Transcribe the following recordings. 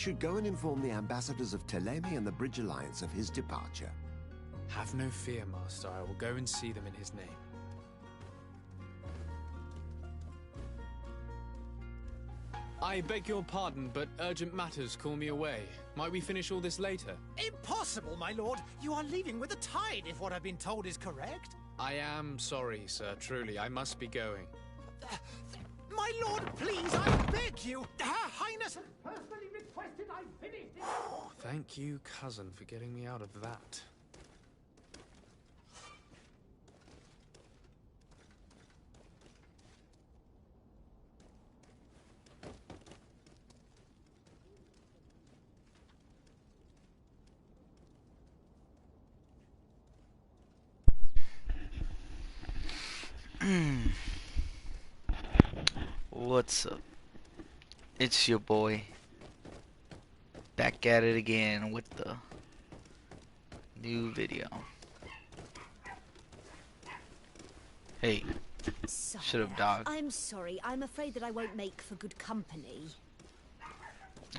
Should go and inform the ambassadors of Telemi and the Bridge Alliance of his departure. Have no fear, Master. I will go and see them in his name. I beg your pardon, but urgent matters call me away. Might we finish all this later? Impossible, my lord! You are leaving with the tide, if what I've been told is correct. I am sorry, sir. Truly, I must be going. My lord, please, I beg you! Her Highness has personally requested I finish it! Oh, thank you, cousin, for getting me out of that. What's up? It's your boy. Back at it again with the new video. Hey, shut up, dog. I'm sorry. I'm afraid that I won't make for good company.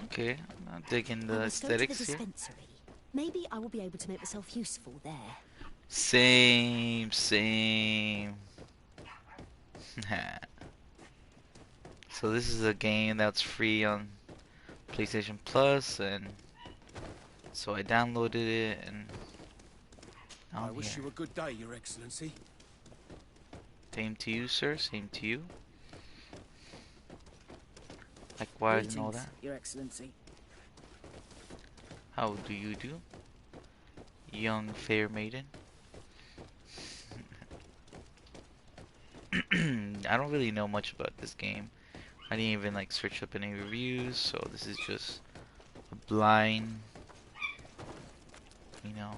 Okay, I'm not digging the aesthetics here. Maybe I will be able to make myself useful there. Same. So this is a game that's free on PlayStation Plus, and so I downloaded it, and I wish you a good day, Your Excellency. Same to you, sir. Same to you. Likewise and all that. Your Excellency. How do you do, young fair maiden? I don't really know much about this game. I didn't even like search up any reviews, so this is just a blind, you know,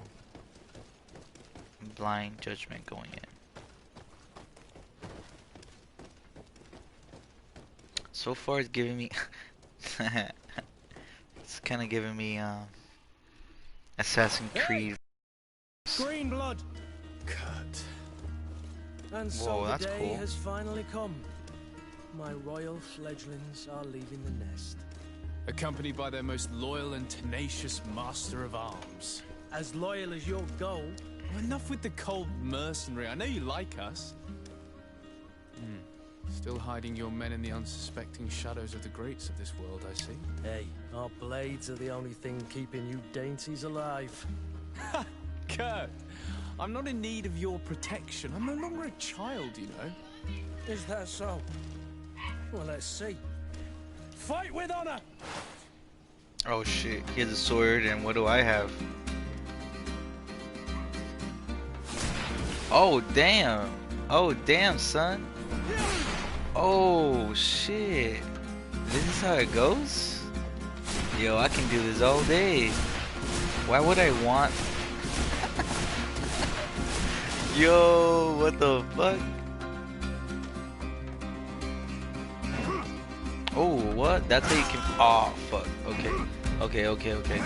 blind judgment going in. So far it's giving me it's kind of giving me Assassin's Creed. Green blood. Cut. And so Whoa, the that's day cool. has finally come. My royal fledglings are leaving the nest. Accompanied by their most loyal and tenacious master of arms. As loyal as your goal. Enough with the cold mercenary. I know you like us. Still hiding your men in the unsuspecting shadows of the greats of this world, I see. Hey, our blades are the only thing keeping you dainties alive. Ha! Kurt! I'm not in need of your protection. I'm no longer a child, you know. Is that so? Well, let's see. Fight with honor! Oh shit, he has a sword, and what do I have? Oh damn! Oh damn, son! Oh shit! This is how it goes? Yo, I can do this all day. Why would I want... Yo, what the fuck? Oh, what? That's how you can... Oh, fuck. Okay.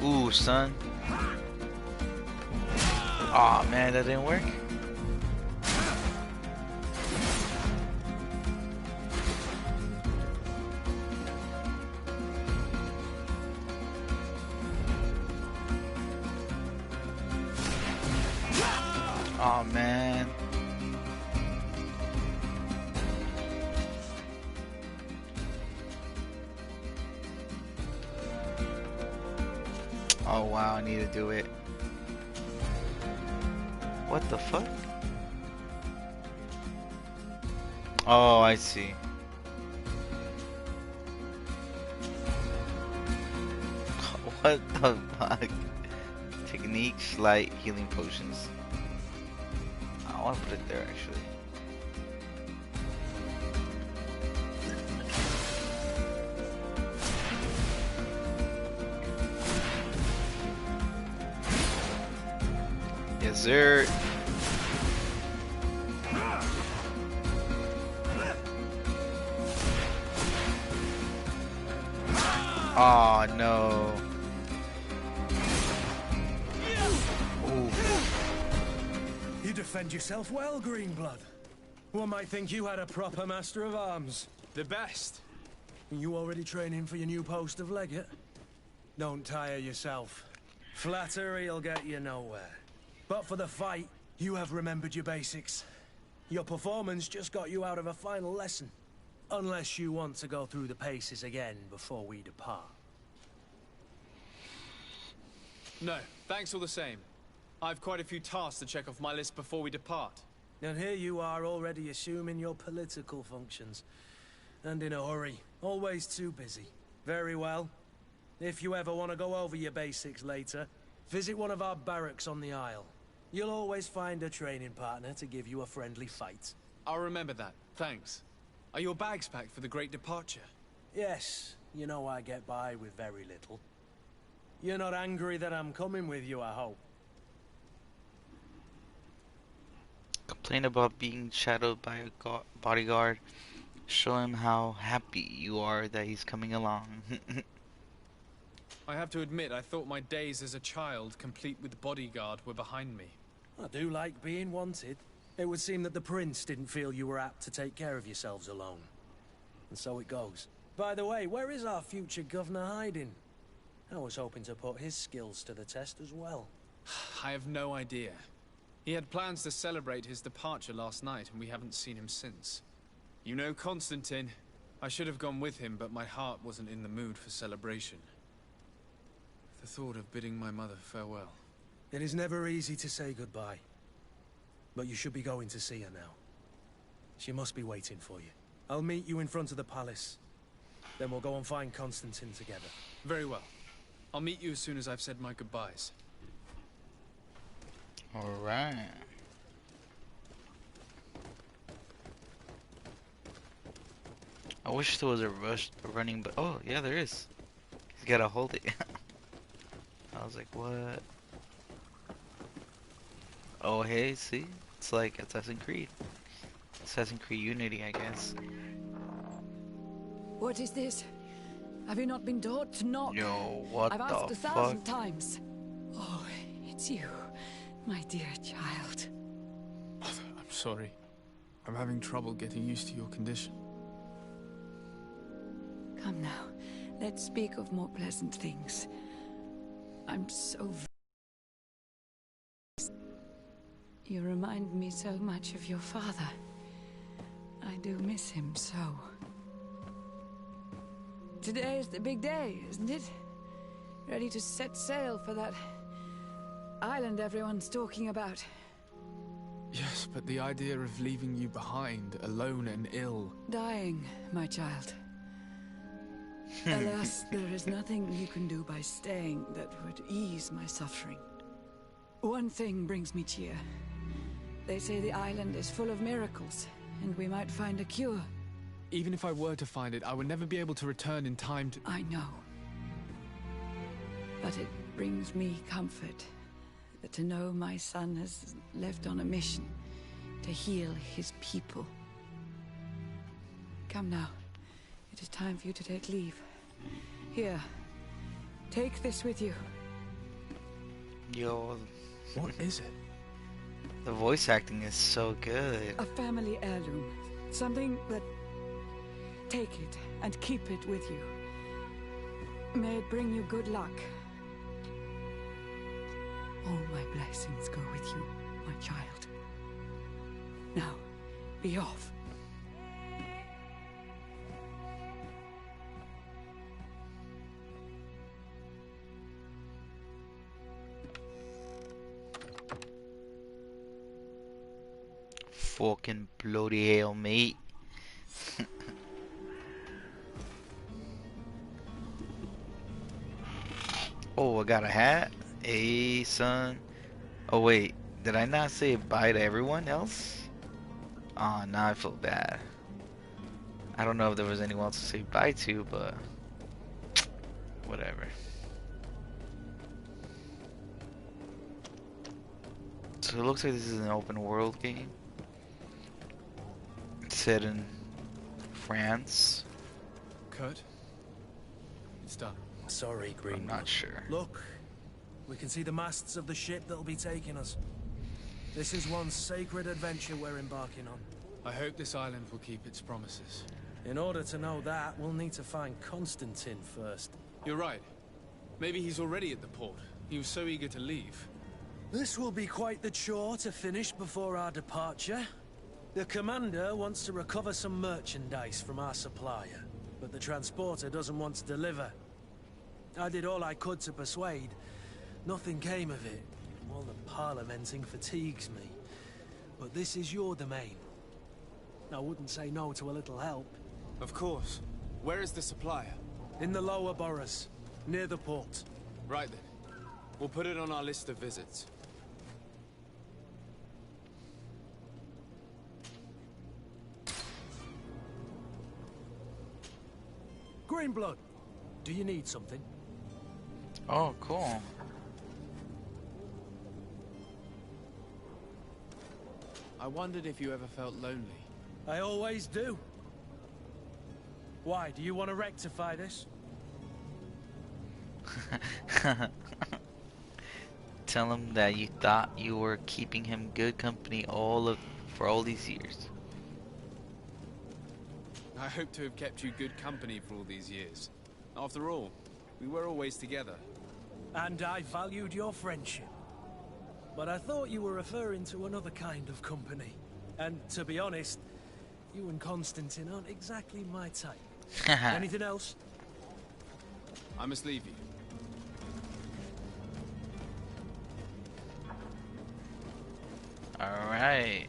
Ooh, son. Aw, oh, man, that didn't work. Oh man. Oh wow, I need to do it. What the fuck? Oh, I see. What the fuck? Techniques, light, healing potions. I want to put it there actually. Yes, sir. Oh no. You defend yourself well, Greenblood. One might think you had a proper master of arms. The best. You already training for your new post of legate? Don't tire yourself. Flattery'll get you nowhere. But for the fight, you have remembered your basics. Your performance just got you out of a final lesson. Unless you want to go through the paces again before we depart. No, thanks all the same. I've quite a few tasks to check off my list before we depart. And here you are already assuming your political functions. And in a hurry. Always too busy. Very well. If you ever want to go over your basics later, visit one of our barracks on the Isle. You'll always find a training partner to give you a friendly fight. I'll remember that, thanks. Are your bags packed for the great departure? Yes, you know I get by with very little. You're not angry that I'm coming with you, I hope. Complain about being shadowed by a bodyguard. Show him how happy you are that he's coming along. I have to admit, I thought my days as a child, complete with bodyguard, were behind me. I do like being wanted. It would seem that the prince didn't feel you were apt to take care of yourselves alone. And so it goes. By the way, where is our future governor hiding? I was hoping to put his skills to the test as well. I have no idea. He had plans to celebrate his departure last night, and we haven't seen him since. You know Constantine. I should have gone with him, but my heart wasn't in the mood for celebration. The thought of bidding my mother farewell. It is never easy to say goodbye. But you should be going to see her now. She must be waiting for you. I'll meet you in front of the palace. Then we'll go and find Constantine together. Very well. I'll meet you as soon as I've said my goodbyes. Alright. I wish there was a running, but oh yeah, there is. He's gotta hold it. I was like, what? Oh hey, see? It's like Assassin's Creed. Assassin's Creed Unity, I guess. What is this? Have you not been taught to knock? Yo, what I've the asked fuck? 1,000 times. Oh, it's you, my dear child. Mother, I'm sorry. I'm having trouble getting used to your condition. Come now, let's speak of more pleasant things. I'm so... You remind me so much of your father. I do miss him so. Today is the big day, isn't it? Ready to set sail for that island everyone's talking about. Yes, but the idea of leaving you behind, alone and ill... Dying, my child. Alas, there is nothing you can do by staying that would ease my suffering. One thing brings me cheer. They say the island is full of miracles, and we might find a cure. Even if I were to find it, I would never be able to return in time to... I know. But it brings me comfort that to know my son has left on a mission to heal his people. Come now. It is time for you to take leave. Here. Take this with you. Yo, What is it? the voice acting is so good. A family heirloom. Something that... Take it and keep it with you. May it bring you good luck. All my blessings go with you, my child. Now, be off. Fucking bloody hell, mate. Oh, I got a hat. Hey, son. Oh, wait. Did I not say bye to everyone else? Oh, now I feel bad. I don't know if there was anyone else to say bye to, but... whatever. So it looks like this is an open world game. It's set in France. Kurt? It's done. Sorry, Green. I'm not sure. Look, we can see the masts of the ship that'll be taking us. This is one sacred adventure we're embarking on. I hope this island will keep its promises. In order to know that, we'll need to find Constantine first. You're right. Maybe he's already at the port. He was so eager to leave. This will be quite the chore to finish before our departure. The commander wants to recover some merchandise from our supplier, but the transporter doesn't want to deliver. I did all I could to persuade. Nothing came of it. All the parliamenting fatigues me. But this is your domain. I wouldn't say no to a little help. Of course. Where is the supplier? In the lower boroughs, near the port. Right then. We'll put it on our list of visits. Greenblood, do you need something? Oh, cool. I wondered if you ever felt lonely. I always do. Why, do you want to rectify this? Tell him that you thought you were keeping him good company for all these years. I hope to have kept you good company for all these years. After all, we were always together. And I valued your friendship. But I thought you were referring to another kind of company. And to be honest, you and Constantine aren't exactly my type. Anything else? I must leave you. Alright.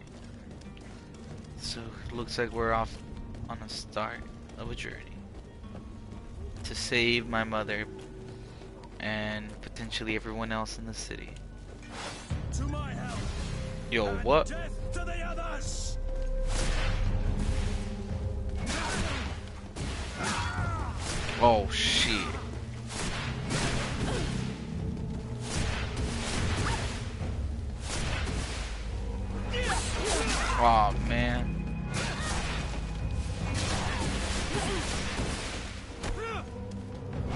So, looks like we're off on the start of a journey. To save my mother and potentially everyone else in the city. To my help. Yo, And what? Death to the others. Oh, shit. Oh, man.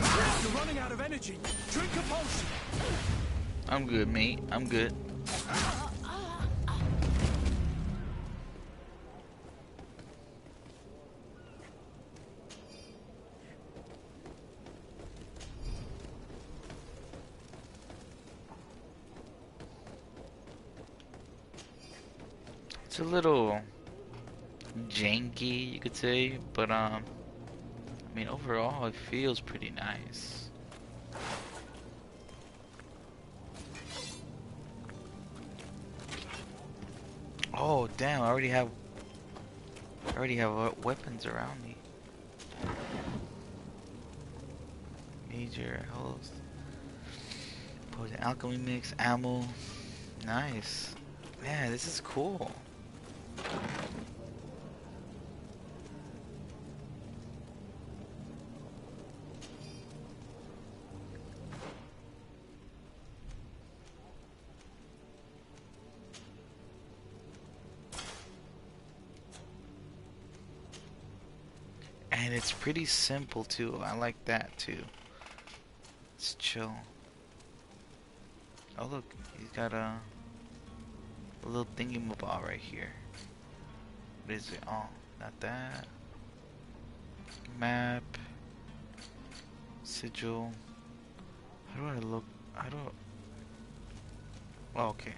You're running out of energy. Drink a potion. I'm good, mate. I'm good. It's a little janky, you could say, but I mean, overall, it feels pretty nice. Oh, damn! I already have weapons around me. Major health, potent alchemy mix, ammo. Nice. Man, this is cool. And it's pretty simple too. I like that too. It's chill. Oh look, he's got a little thingy-mabob right here. What is it? Oh, not that. Map. Sigil. How do I look? How do I... Oh, okay.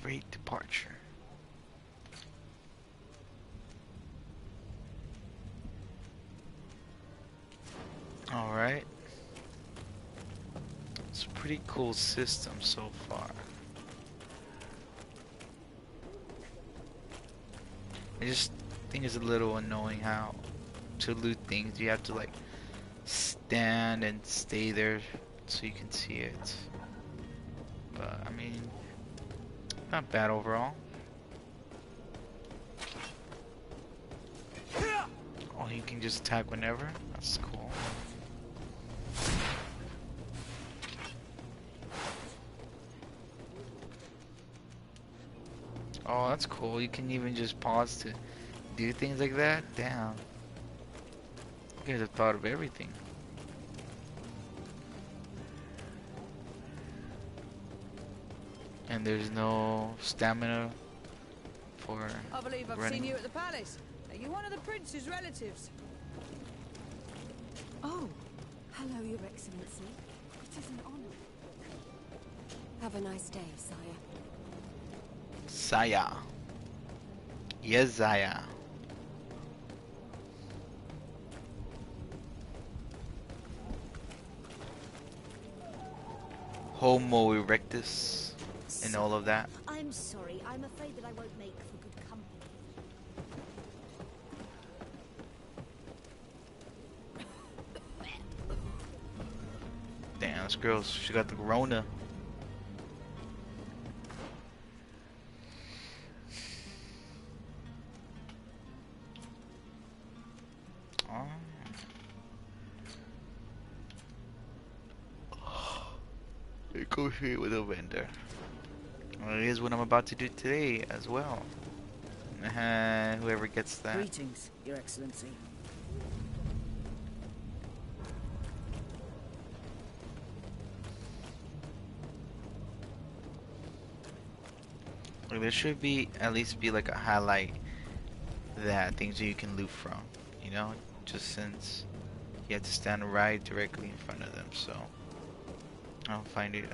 Great departure. Alright. It's a pretty cool system so far. I just think it's a little annoying how to loot things you have to like stand and stay there so you can see it. But I mean, not bad overall. Oh, you can just attack whenever? That's cool. that's cool. You can even just pause to do things like that. Damn. You guys have thought of everything. And there's no stamina for I believe I've running. seen you at the palace. Are you one of the prince's relatives? Oh, hello, Your Excellency. It is an honor. Have a nice day, sire. Saya. Yes, Zaya. Homo erectus and all of that. I'm sorry. I'm afraid that I won't make for good company. Damn, this girl, she got the Rona. Negotiate with a vendor. Well, it is what I'm about to do today as well. Whoever gets that. Greetings, Your Excellency. Like, there should be at least be like a highlight that things that you can loot from, you know, just since you have to stand right directly in front of them, so I don't find it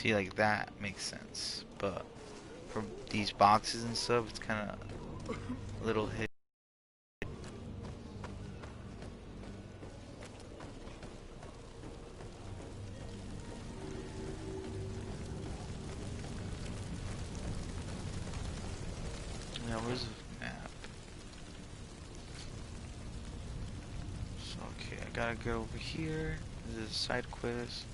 see, like, that makes sense, but for these boxes and stuff, it's kind of a little hit. Yeah, where's the map? So, okay, I gotta go over here. This is a side quest.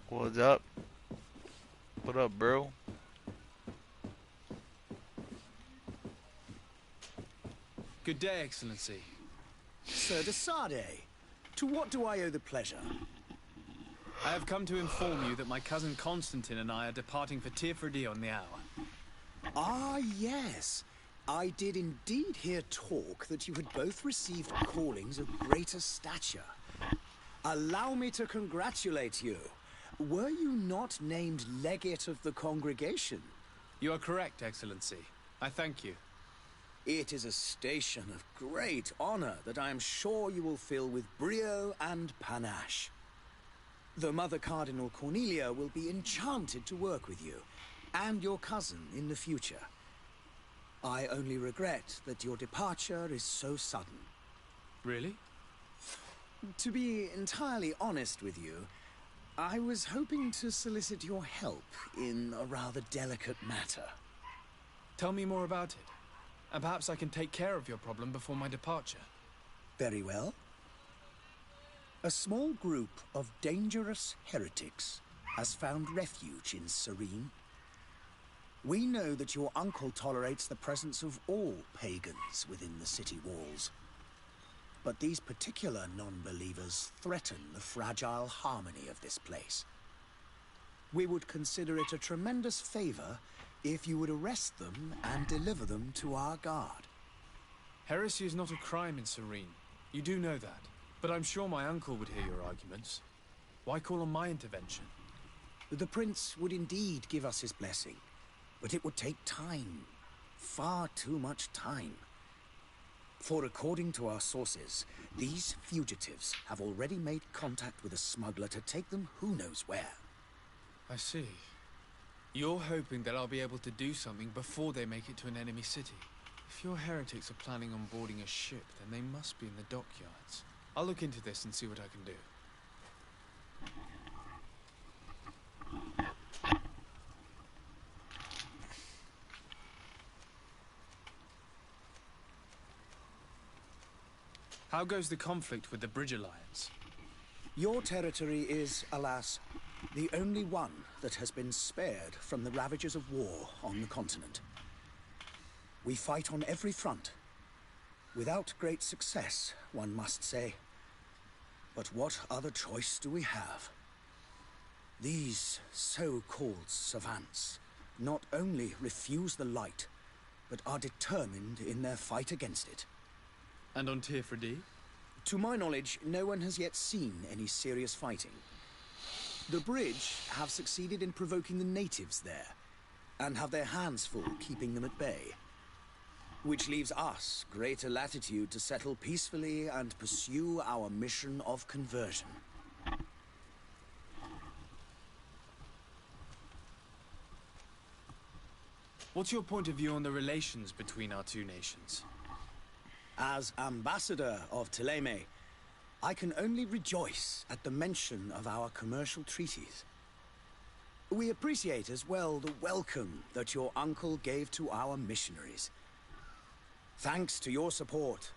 What's up? What up, bro? Good day, Excellency. Sir de Sade, to what do I owe the pleasure? I have come to inform you that my cousin Constantine and I are departing for Tirfredi on the hour. Ah, yes. I did indeed hear talk that you had both received callings of greater stature. Allow me to congratulate you. Were you not named legate of the congregation? You are correct, Excellency. I thank you. It is a station of great honor that I am sure you will fill with brio and panache. The Mother Cardinal Cornelia will be enchanted to work with you, and your cousin in the future. I only regret that your departure is so sudden. Really? To be entirely honest with you, I was hoping to solicit your help in a rather delicate matter. Tell me more about it. And perhaps I can take care of your problem before my departure. Very well. A small group of dangerous heretics has found refuge in Serene. We know that your uncle tolerates the presence of all pagans within the city walls. But these particular non-believers threaten the fragile harmony of this place. We would consider it a tremendous favor if you would arrest them and deliver them to our guard. Heresy is not a crime in Serene. You do know that. But I'm sure my uncle would hear your arguments. Why call on my intervention? The prince would indeed give us his blessing, but it would take time. Far too much time. For according to our sources, these fugitives have already made contact with a smuggler to take them who knows where. I see. You're hoping that I'll be able to do something before they make it to an enemy city. If your heretics are planning on boarding a ship, then they must be in the dockyards. I'll look into this and see what I can do. How goes the conflict with the Bridge Alliance? Your territory is, alas, the only one that has been spared from the ravages of war on the continent. We fight on every front. Without great success, one must say. But what other choice do we have? These so-called savants not only refuse the light, but are determined in their fight against it. And on Tirfredi? To my knowledge, no one has yet seen any serious fighting. The bridge have succeeded in provoking the natives there, and have their hands full keeping them at bay. Which leaves us greater latitude to settle peacefully and pursue our mission of conversion. What's your point of view on the relations between our two nations? As ambassador of Thélème, I can only rejoice at the mention of our commercial treaties. We appreciate as well the welcome that your uncle gave to our missionaries. Thanks to your support,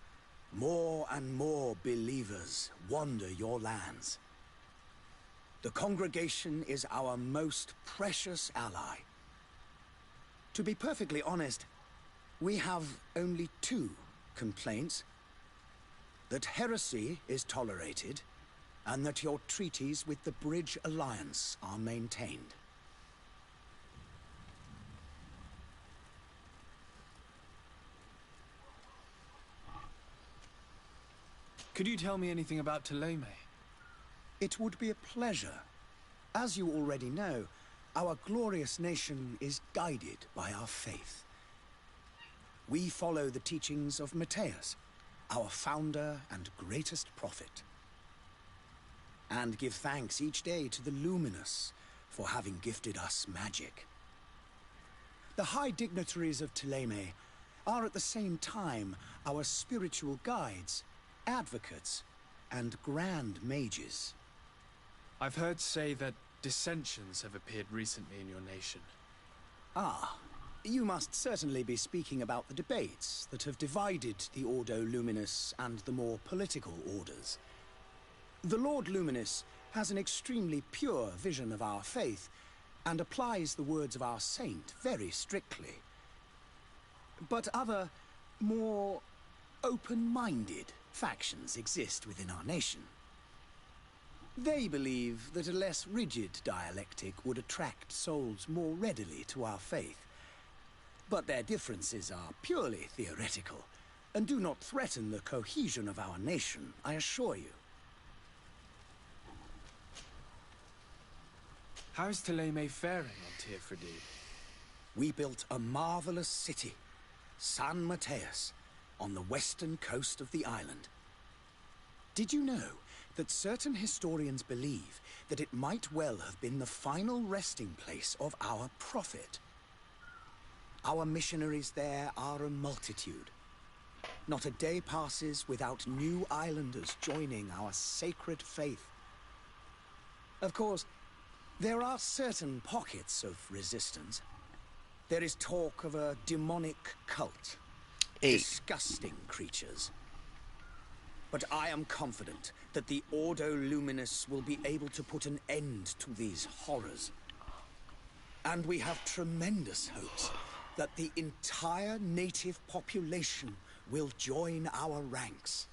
more and more believers wander your lands. The congregation is our most precious ally. To be perfectly honest, we have only two complaints. That heresy is tolerated, and that your treaties with the Bridge Alliance are maintained. Could you tell me anything about Thélème? It would be a pleasure. As you already know, our glorious nation is guided by our faith. We follow the teachings of Matthias, our founder and greatest prophet. And give thanks each day to the Luminous for having gifted us magic. The high dignitaries of Thélème are at the same time our spiritual guides, advocates, and grand mages. I've heard say that dissensions have appeared recently in your nation. Ah, you must certainly be speaking about the debates that have divided the Ordo Luminous and the more political orders. The Lord Luminous has an extremely pure vision of our faith and applies the words of our saint very strictly. But other, more open-minded factions exist within our nation. They believe that a less rigid dialectic would attract souls more readily to our faith. But their differences are purely theoretical, and do not threaten the cohesion of our nation, I assure you. How is Thélème faring on Tirfredi? We built a marvelous city, San Matthias, on the western coast of the island. Did you know that certain historians believe that it might well have been the final resting place of our prophet? Our missionaries there are a multitude. Not a day passes without new islanders joining our sacred faith. Of course, there are certain pockets of resistance. There is talk of a demonic cult. Disgusting creatures. But I am confident that the Ordo Luminous will be able to put an end to these horrors. And we have tremendous hopes that the entire native population will join our ranks.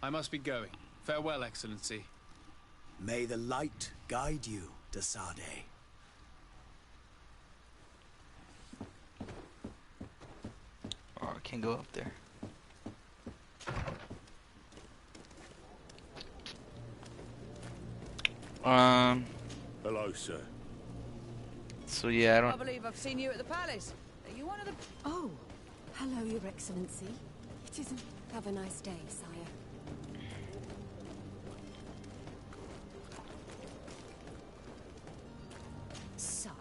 I must be going. Farewell, Excellency. May the light guide you, de Sade. Oh, I can't go up there. Hello, sir. So yeah, I I don't. believe I've seen you at the palace. Are you one of the... Oh, hello, Your Excellency. It isn't... Have a nice day, sire. Sire,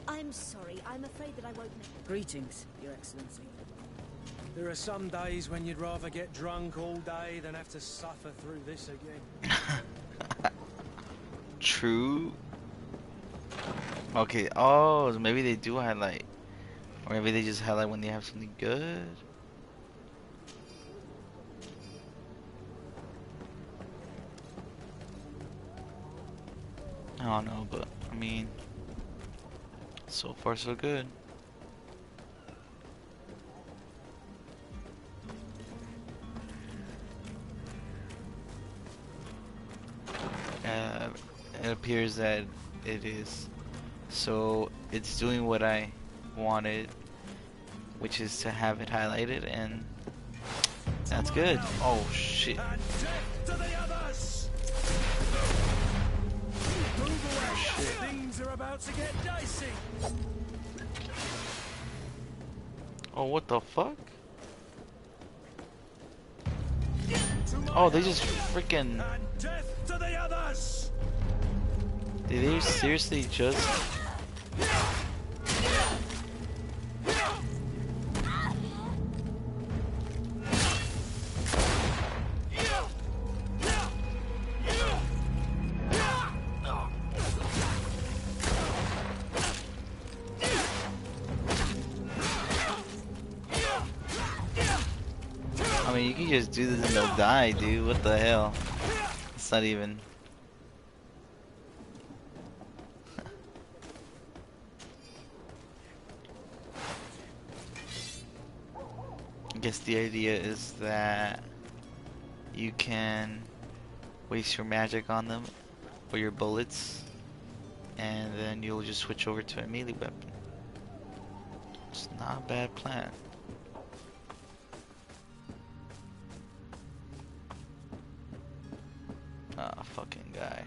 I'm sorry. I'm afraid that I won't make... Greetings, Your Excellency. There are some days when you'd rather get drunk all day than have to suffer through this again. True. Okay. Oh, so maybe they do highlight, or maybe they just highlight when they have something good. I don't know, but I mean, so far so good. It appears that it is. So it's doing what I wanted, which is to have it highlighted, and that's good. Oh shit. Things are about to get dicey. Oh, what the fuck? Oh, they just freaking. Did they seriously just? I mean, you can just do this and they'll die, dude. What the hell? It's not even. I guess the idea is that you can waste your magic on them or your bullets, and then you'll just switch over to a melee weapon. It's not a bad plan. Ah, fucking guy.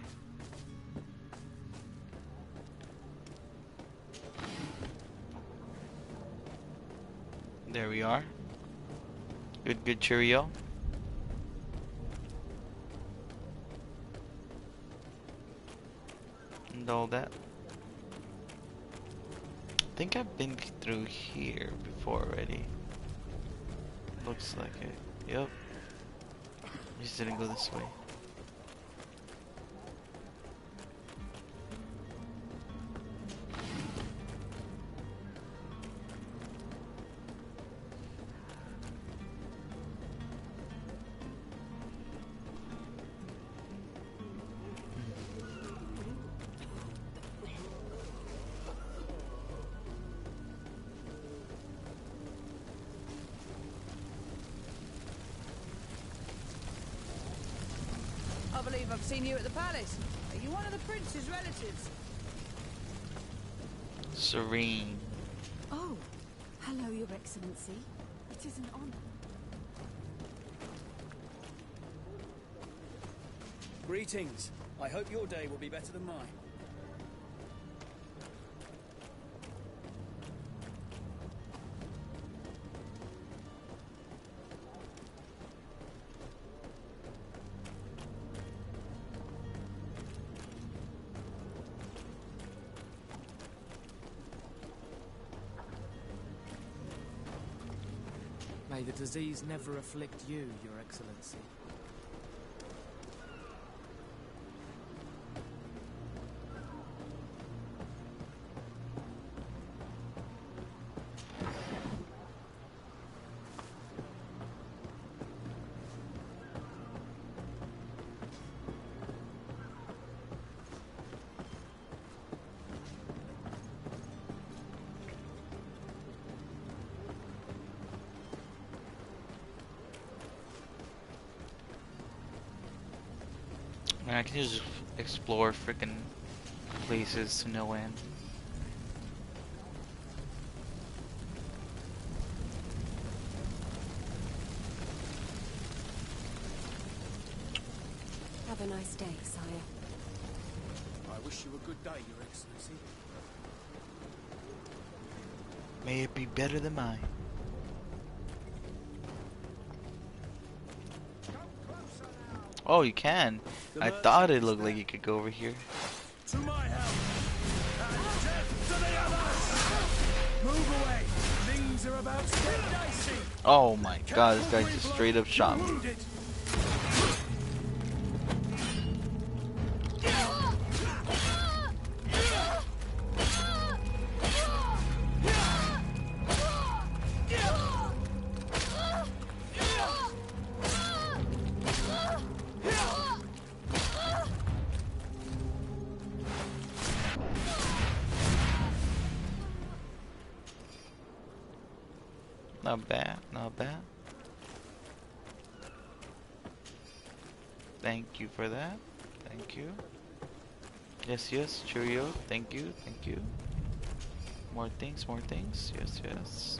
There we are. Good cheerio. And all that. I think I've been through here before already. Looks like it. Yep. Just didn't go this way. I believe I've seen you at the palace. Are you one of the prince's relatives? Serene. Oh, hello, Your Excellency. It is an honor. Greetings. I hope your day will be better than mine. May the disease never afflict you, Your Excellency. I can just explore freaking places to no end. Have a nice day, sire. I wish you a good day, Your Excellency. May it be better than mine. Oh, you can. I thought it looked like you could go over here. To my help! And death to the others! Move away! Things are about to get dicey! Oh my god, this guy just straight up shot me. Not bad, not bad. Thank you for that. Thank you. Yes, yes, cheerio. Thank you, thank you. More things, more things. Yes, yes.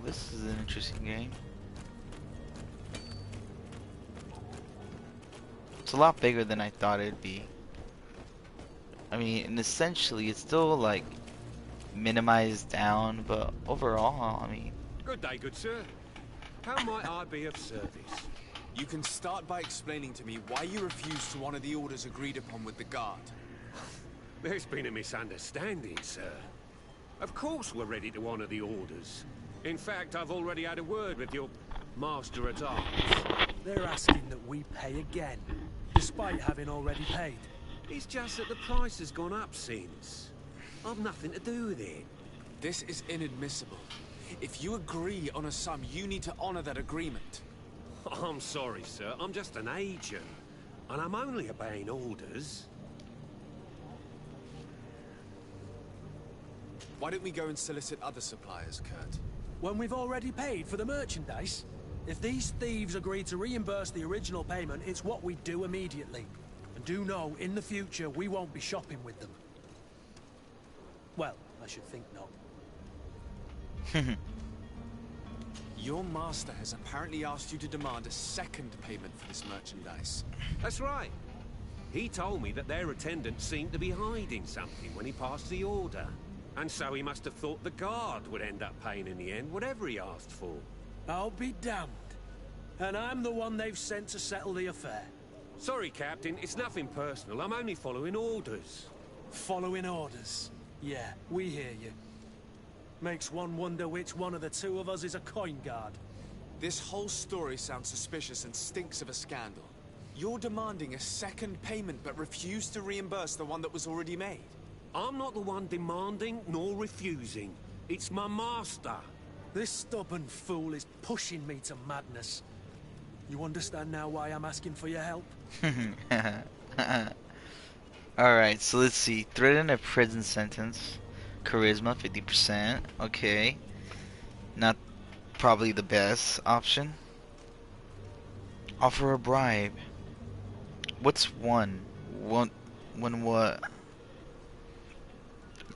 This is an interesting game. It's a lot bigger than I thought it'd be. I mean, and essentially, it's still like minimized down, but overall, I mean. Good day, good sir. How might I be of service? You can start by explaining to me why you refused to honor the orders agreed upon with the guard. There's been a misunderstanding, sir. Of course we're ready to honor the orders. In fact, I've already had a word with your master-at-arms. They're asking that we pay again, despite having already paid. It's just that the price has gone up since. I've nothing to do with it. This is inadmissible. If you agree on a sum, you need to honor that agreement. I'm sorry, sir. I'm just an agent. And I'm only obeying orders. Why don't we go and solicit other suppliers, Kurt? When we've already paid for the merchandise? If these thieves agree to reimburse the original payment, it's what we do immediately. And do know, in the future, we won't be shopping with them. Well, I should think not. Your master has apparently asked you to demand a second payment for this merchandise. That's right. He told me that their attendant seemed to be hiding something when he passed the order. And so he must have thought the guard would end up paying in the end, whatever he asked for. I'll be damned. And I'm the one they've sent to settle the affair. Sorry, Captain, it's nothing personal. I'm only following orders. Following orders? Yeah, we hear you. Makes one wonder which one of the two of us is a coin guard. This whole story sounds suspicious and stinks of a scandal. You're demanding a second payment but refuse to reimburse the one that was already made. I'm not the one demanding nor refusing. It's my master. This stubborn fool is pushing me to madness. You understand now why I'm asking for your help? Alright, so let's see. Threaten a prison sentence. Charisma, 50%. Okay. Not probably the best option. Offer a bribe. What's one? One what?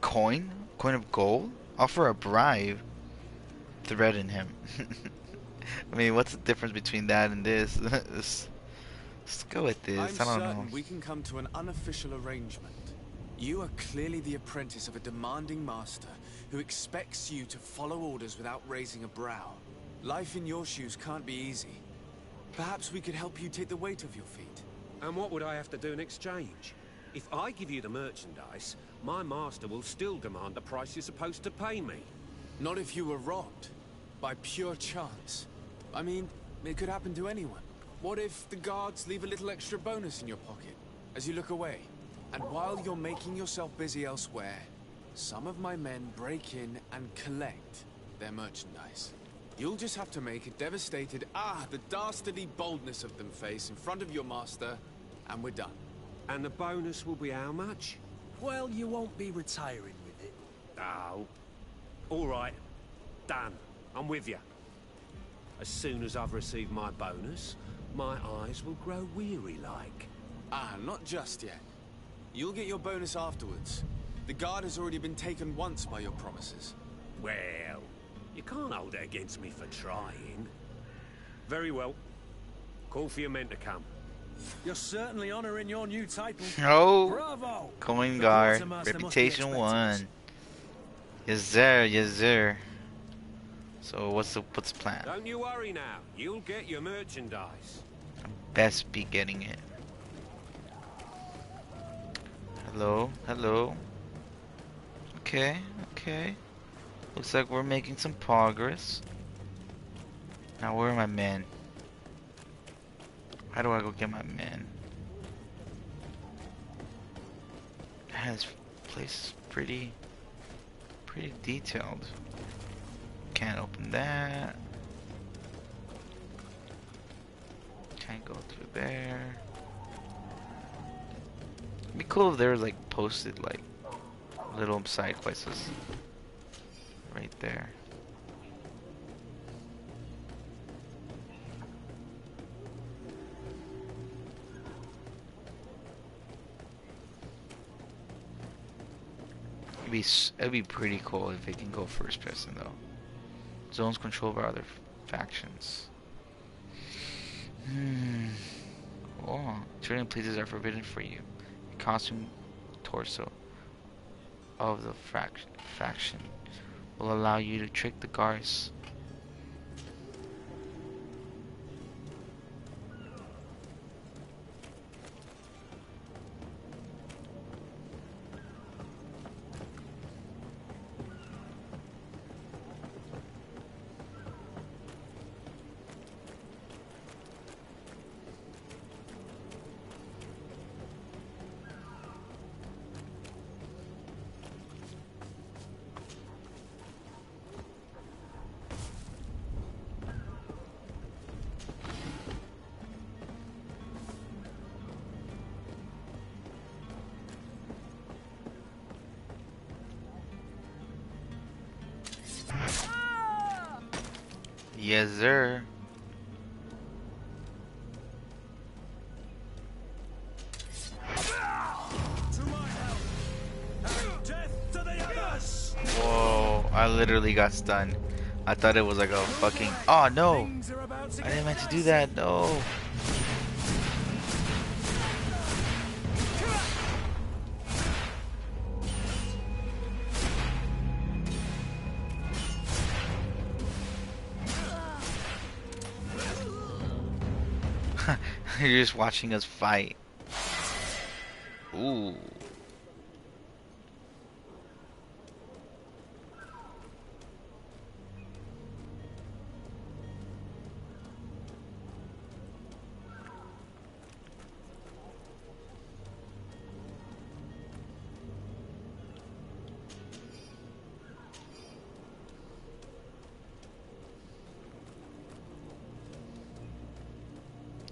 Coin? Coin of gold? Offer a bribe. Threaten him. I mean, what's the difference between that and this? Let's go with this. I don't know. We can come to an unofficial arrangement. You are clearly the apprentice of a demanding master who expects you to follow orders without raising a brow. Life in your shoes can't be easy. Perhaps we could help you take the weight off your feet. And what would I have to do in exchange? If I give you the merchandise, my master will still demand the price you're supposed to pay me. Not if you were robbed. By pure chance. I mean, it could happen to anyone. What if the guards leave a little extra bonus in your pocket as you look away? And while you're making yourself busy elsewhere, some of my men break in and collect their merchandise. You'll just have to make a devastated, the dastardly boldness of them face in front of your master, and we're done. And the bonus will be how much? Well, you won't be retiring with it. Oh. All right. Done. I'm with you. As soon as I've received my bonus, my eyes will grow weary-like. Not just yet. You'll get your bonus afterwards. The guard has already been taken once by your promises. Well, you can't hold it against me for trying. Very well. Call for your men to come. You're certainly honoring your new title. Oh, bravo! Coin guard, reputation 1. Yes sir, yes sir. So what's the plan? Don't you worry now. You'll get your merchandise. Best be getting it. Hello, hello. Okay, okay. Looks like we're making some progress. Now where are my men? How do I go get my men? Man, this place is pretty detailed. Can't open that. Can't go through there. It'd be cool if they were like posted like little side quests right there. It'd be pretty cool if it can go first person though. Zones controlled by other factions. Oh, certain places are forbidden for you. The costume torso of the faction will allow you to trick the guards. Yes, sir. Whoa, I literally got stunned. I thought it was like a fucking... Oh, no. I didn't meant to do that. No. You're just watching us fight. Ooh.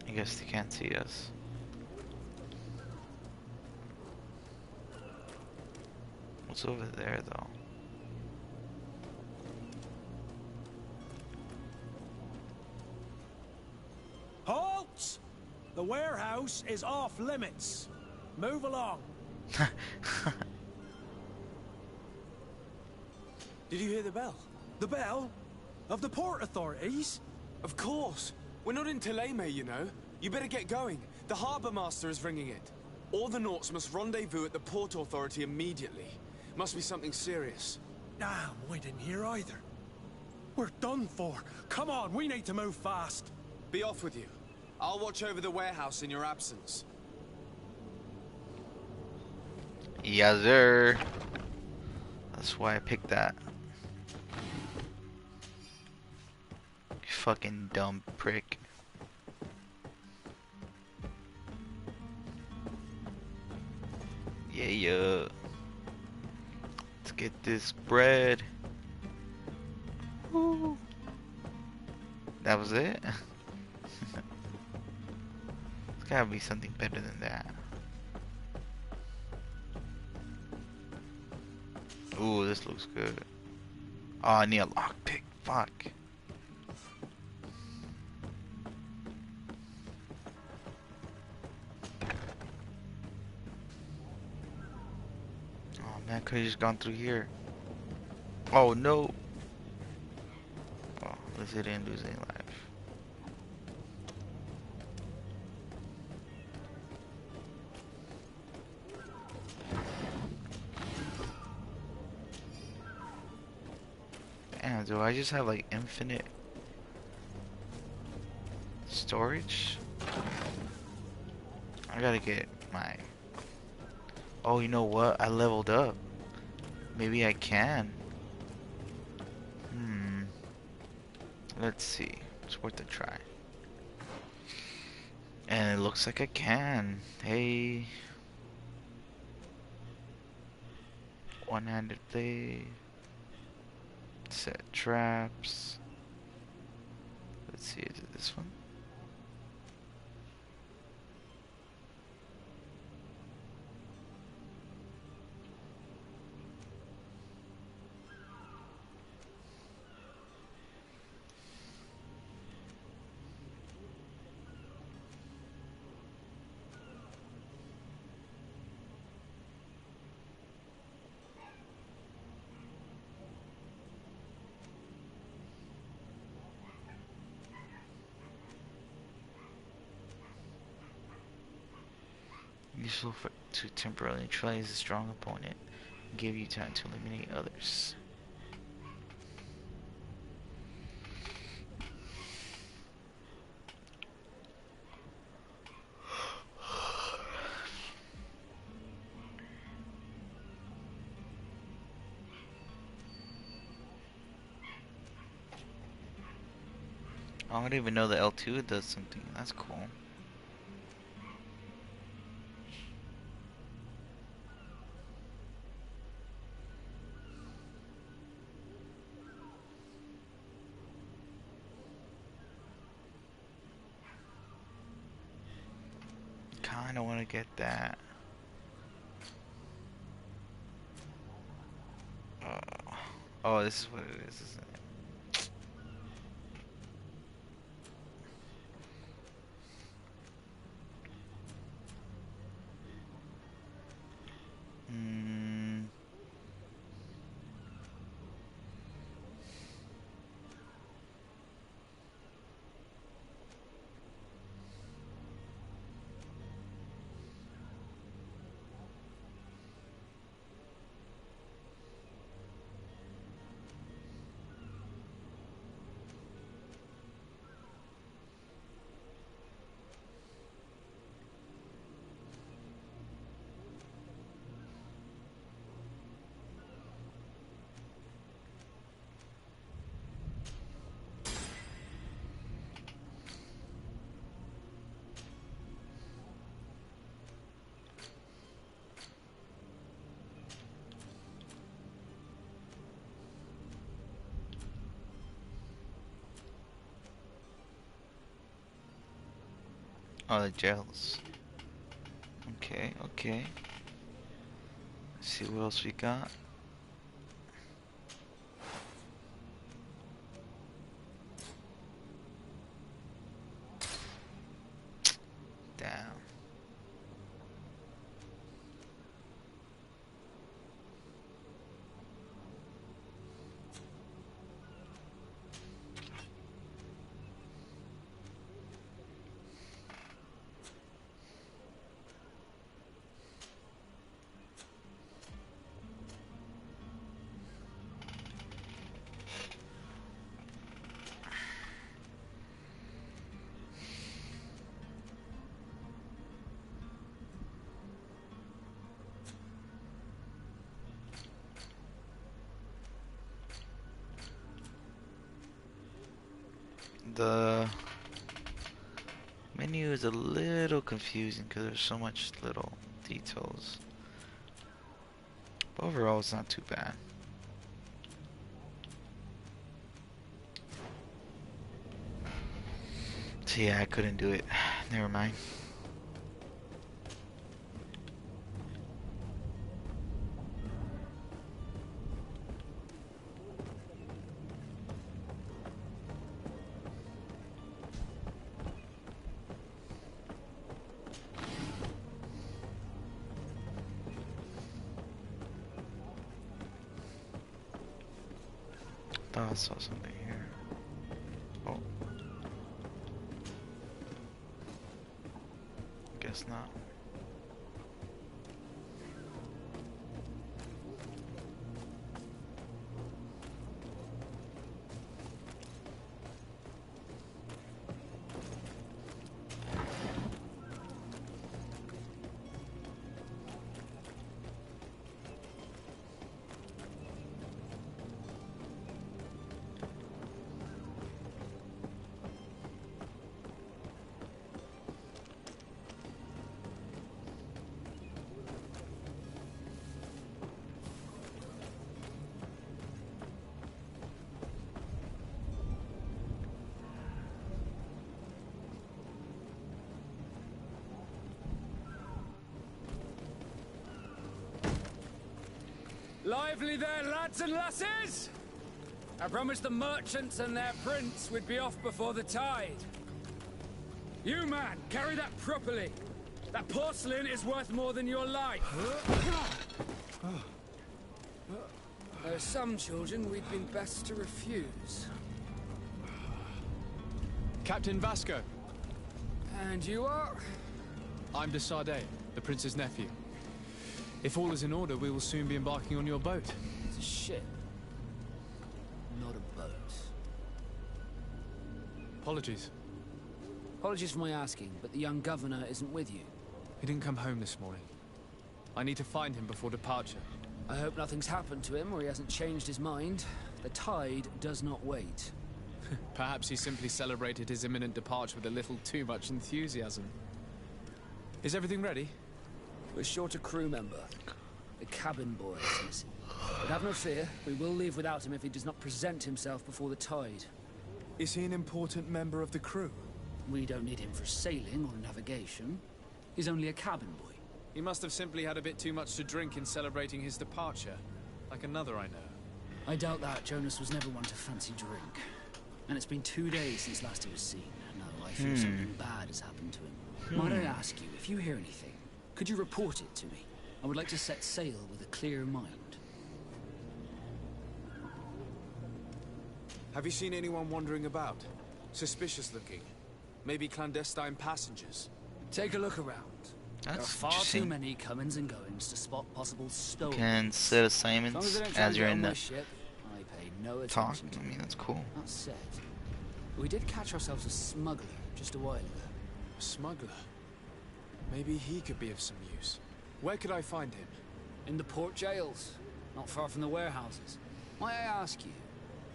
I guess they can't see us. What's over there, though? Halt! The warehouse is off limits. Move along. Did you hear the bell? The bell? Of the port authorities? Of course. We're not in Thélème, you know. You better get going. The harbour master is ringing it. All the Nauts must rendezvous at the port authority immediately. Must be something serious. Damn, we didn't hear either. We're done for. Come on, we need to move fast. Be off with you. I'll watch over the warehouse in your absence. Yes, sir. That's why I picked that. You fucking dumb prick. Yeah. Let's get this bread. Woo. That was it? It's gotta be something better than that. Ooh, this looks good. Oh, I need a lockpick. Fuck. Oh man, could have just gone through here. Oh no. Oh, at least it didn't lose any life. Damn, do I just have like infinite storage? I gotta get my... Oh, you know what? I leveled up. Maybe I can. Let's see. It's worth a try. And it looks like I can. Hey. One-handed blade. Set traps. Let's see, is it this one? Useful to temporarily neutralize a strong opponent. Give you time to eliminate others. I don't even know the L2 does something. That's cool. Kinda want to get that. Oh, this is what it is, isn't it? Oh, the gels. Okay, okay. Let's see what else we got. Damn. The menu is a little confusing because there's so much little details. But overall, it's not too bad. So yeah, I couldn't do it. Never mind. Thought I saw something here. Oh. Guess not. Lively there, lads and lasses! I promised the merchants and their prince we'd be off before the tide. You, man, carry that properly. That porcelain is worth more than your life. There are some children we'd been best to refuse. Captain Vasco. And you are? I'm de Sardet. the prince's nephew. If all is in order, we will soon be embarking on your boat. It's a ship, not a boat. Apologies. Apologies for my asking, but the young governor isn't with you. He didn't come home this morning. I need to find him before departure. I hope nothing's happened to him or he hasn't changed his mind. The tide does not wait. Perhaps he simply celebrated his imminent departure with a little too much enthusiasm. Is everything ready? We're short a crew member. The cabin boy is missing. But have no fear, we will leave without him if he does not present himself before the tide. Is he an important member of the crew? We don't need him for sailing or navigation. He's only a cabin boy. He must have simply had a bit too much to drink in celebrating his departure. Like another I know. I doubt that. Jonas was never one to fancy drink. And it's been 2 days since last he was seen. No, I fear something bad has happened to him. Might I ask you, if you hear anything, could you report it to me? I would like to set sail with a clear mind. Have you seen anyone wandering about? Suspicious looking? Maybe clandestine passengers? Take a look around. There are That's far interesting. too many comings and goings to spot possible stolen. Can set assignments as you're in the ship, I pay no talk. attention to I mean, them. that's cool. That said, we did catch ourselves a smuggler just a while ago. A smuggler? Maybe he could be of some use. Where could I find him? In the port jails, not far from the warehouses. Might I ask you,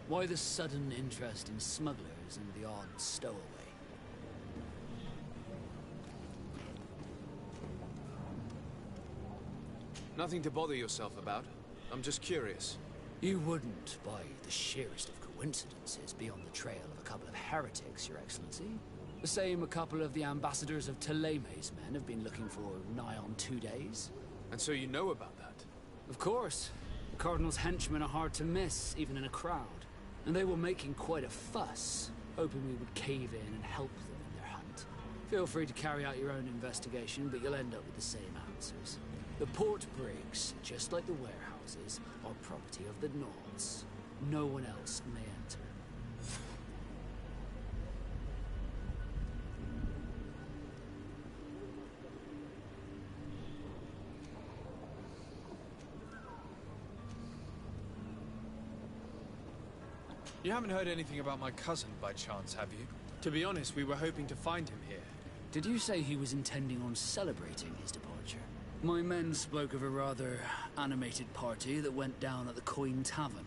why the sudden interest in smugglers and the odd stowaway? Nothing to bother yourself about. I'm just curious. You wouldn't, by the sheerest of coincidences, be on the trail of a couple of heretics, Your Excellency. The same a couple of the ambassadors of Teleme's men have been looking for nigh on 2 days. And so you know about that? Of course. The Cardinal's henchmen are hard to miss, even in a crowd. And they were making quite a fuss, hoping we would cave in and help them in their hunt. Feel free to carry out your own investigation, but you'll end up with the same answers. The port brigs, just like the warehouses, are property of the Nords. No one else may enter. You haven't heard anything about my cousin by chance, have you? To be honest, we were hoping to find him here. Did you say he was intending on celebrating his departure? My men spoke of a rather animated party that went down at the Coin Tavern,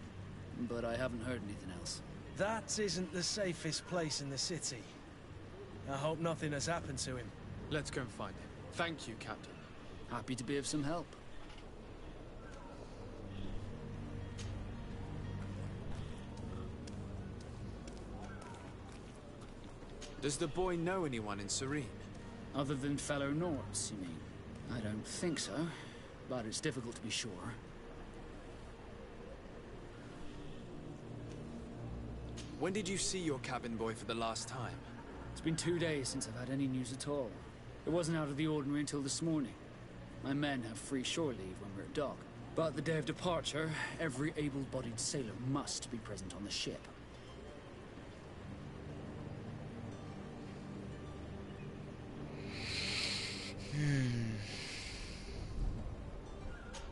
but I haven't heard anything else. That isn't the safest place in the city. I hope nothing has happened to him. Let's go and find him. Thank you, Captain. Happy to be of some help. Does the boy know anyone in Serene? Other than fellow Nords, you mean? I don't think so, but it's difficult to be sure. When did you see your cabin boy for the last time? It's been 2 days since I've had any news at all. It wasn't out of the ordinary until this morning. My men have free shore leave when we're at dock. But the day of departure, every able-bodied sailor must be present on the ship.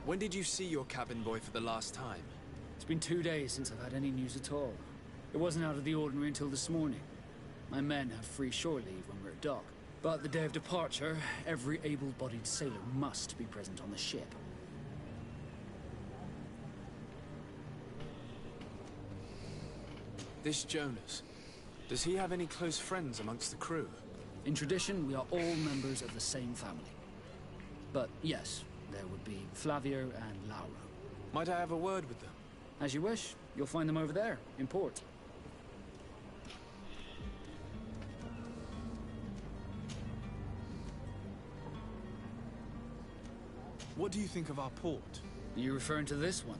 When did you see your cabin boy for the last time? It's been 2 days since I've had any news at all. It wasn't out of the ordinary until this morning. My men have free shore leave when we're at dock. But the day of departure, every able-bodied sailor must be present on the ship. This Jonas, does he have any close friends amongst the crew? In tradition, we are all members of the same family. But yes, there would be Flavio and Lauro. Might I have a word with them? As you wish. You'll find them over there, in port. What do you think of our port? Are you referring to this one?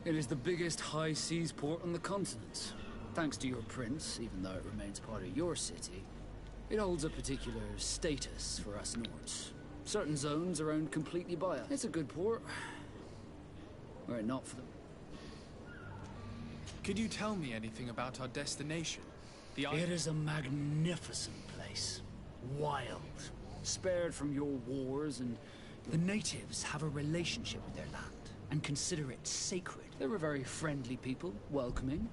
It is the biggest high seas port on the continent. Thanks to your prince, even though it remains part of your city, it holds a particular status for us Nords. Certain zones are owned completely by us. It's a good port. Were it not for them. Could you tell me anything about our destination? It is a magnificent place. Wild. spared from your wars, and the natives have a relationship with their land and consider it sacred. They're a very friendly people, welcoming.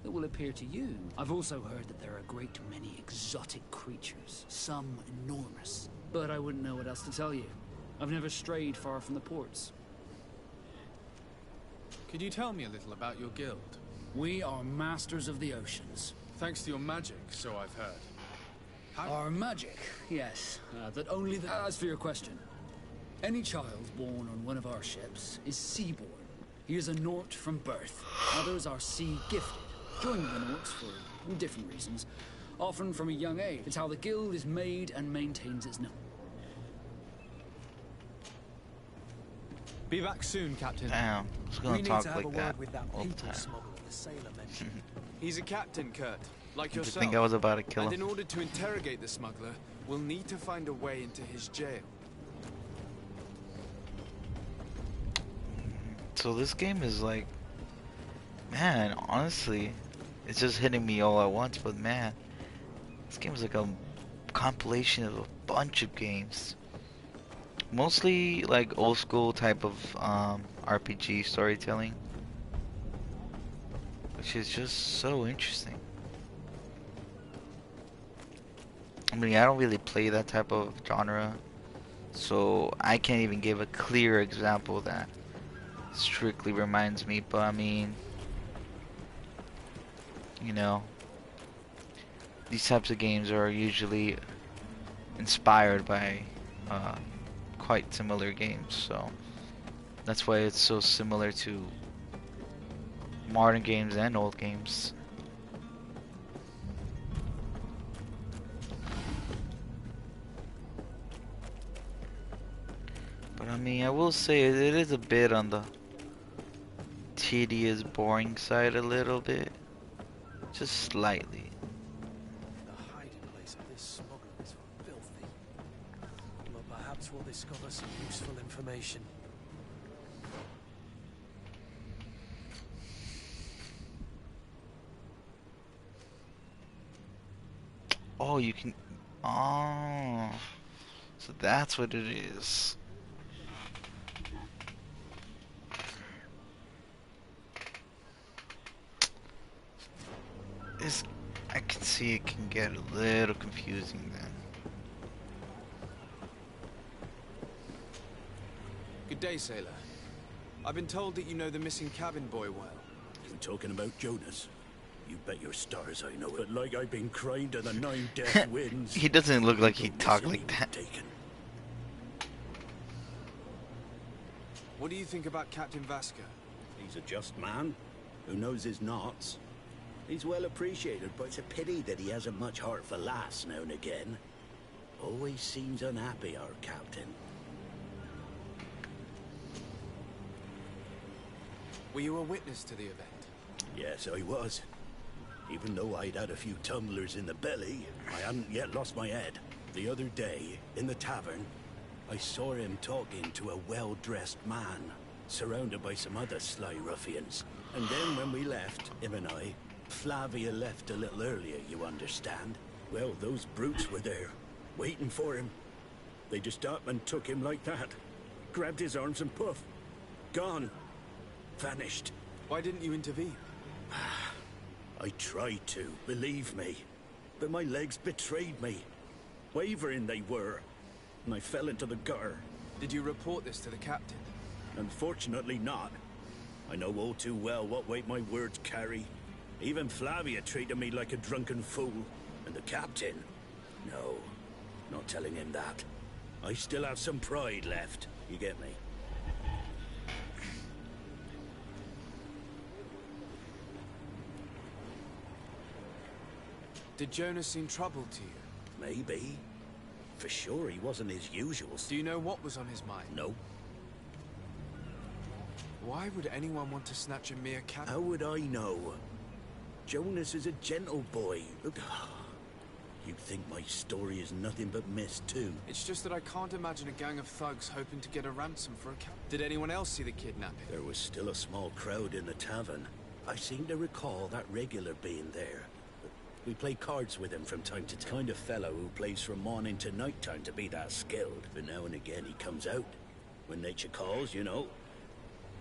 That will appear to you. I've also heard that there are a great many exotic creatures, some enormous. But I wouldn't know what else to tell you. I've never strayed far from the ports. Could you tell me a little about your guild? We are masters of the oceans. Thanks to your magic, so I've heard. Our magic, yes. That only the... As for your question, any child born on one of our ships is seaborn. He is a Nort from birth. Others are sea-gifted, joining the Norts for different reasons, often from a young age. It's how the guild is made and maintains its name. Be back soon, Captain. Damn, I was gonna talk like that with that all the people time. smuggler the sailor mentioned. He's a captain, Kurt, like Did you yourself. think I was about to kill And him? in order to interrogate the smuggler, we'll need to find a way into his jail. So this game is like, man, honestly, it's just hitting me all at once, but man, this game is like a compilation of a bunch of games. Mostly like old school type of RPG storytelling, which is just so interesting. I mean, I don't really play that type of genre, so I can't even give a clear example that strictly reminds me, but I mean, you know, these types of games are usually inspired by quite similar games, so that's why it's so similar to modern games and old games. But I mean, I will say it is a bit on the tedious, boring side a little bit, just slightly. The hiding place of this smuggler is filthy. But perhaps we'll discover some useful information. Oh, you can. Oh, so that's what it is. This, I can see it can get a little confusing then. Good day, sailor. I've been told that you know the missing cabin boy well. You talking about Jonas? You bet your stars I know it. But like I've been crying to the 9 death winds. He doesn't look like he'd talk like that. Taken. What do you think about Captain Vasco? He's a just man who knows his knots. He's well appreciated, but it's a pity that he hasn't much heart for laughs now and again. Always seems unhappy, our captain. Were you a witness to the event? Yes, I was. Even though I'd had a few tumblers in the belly, I hadn't yet lost my head. The other day, in the tavern, I saw him talking to a well-dressed man, surrounded by some other sly ruffians. And then when we left, him and I, Flavia left a little earlier, you understand. Well, those brutes were there, waiting for him. They just up and took him like that. Grabbed his arms and poof. Gone. Vanished. Why didn't you intervene? I tried to, believe me. But my legs betrayed me. Wavering they were. And I fell into the gutter. Did you report this to the captain? Unfortunately not. I know all too well what weight my words carry. Even Flavia treated me like a drunken fool. And the captain? No, not telling him that. I still have some pride left. You get me? Did Jonas seem troubled to you? Maybe. For sure he wasn't his usual. Do you know what was on his mind? No. Why would anyone want to snatch a mere captain? How would I know? Jonas is a gentle boy. You think my story is nothing but mist, too? It's just that I can't imagine a gang of thugs hoping to get a ransom for a captain. Did anyone else see the kidnapping? There was still a small crowd in the tavern. I seem to recall that regular being there. We play cards with him from time to time. Kind of fellow who plays from morning to night time to be that skilled. But now and again he comes out. When nature calls, you know.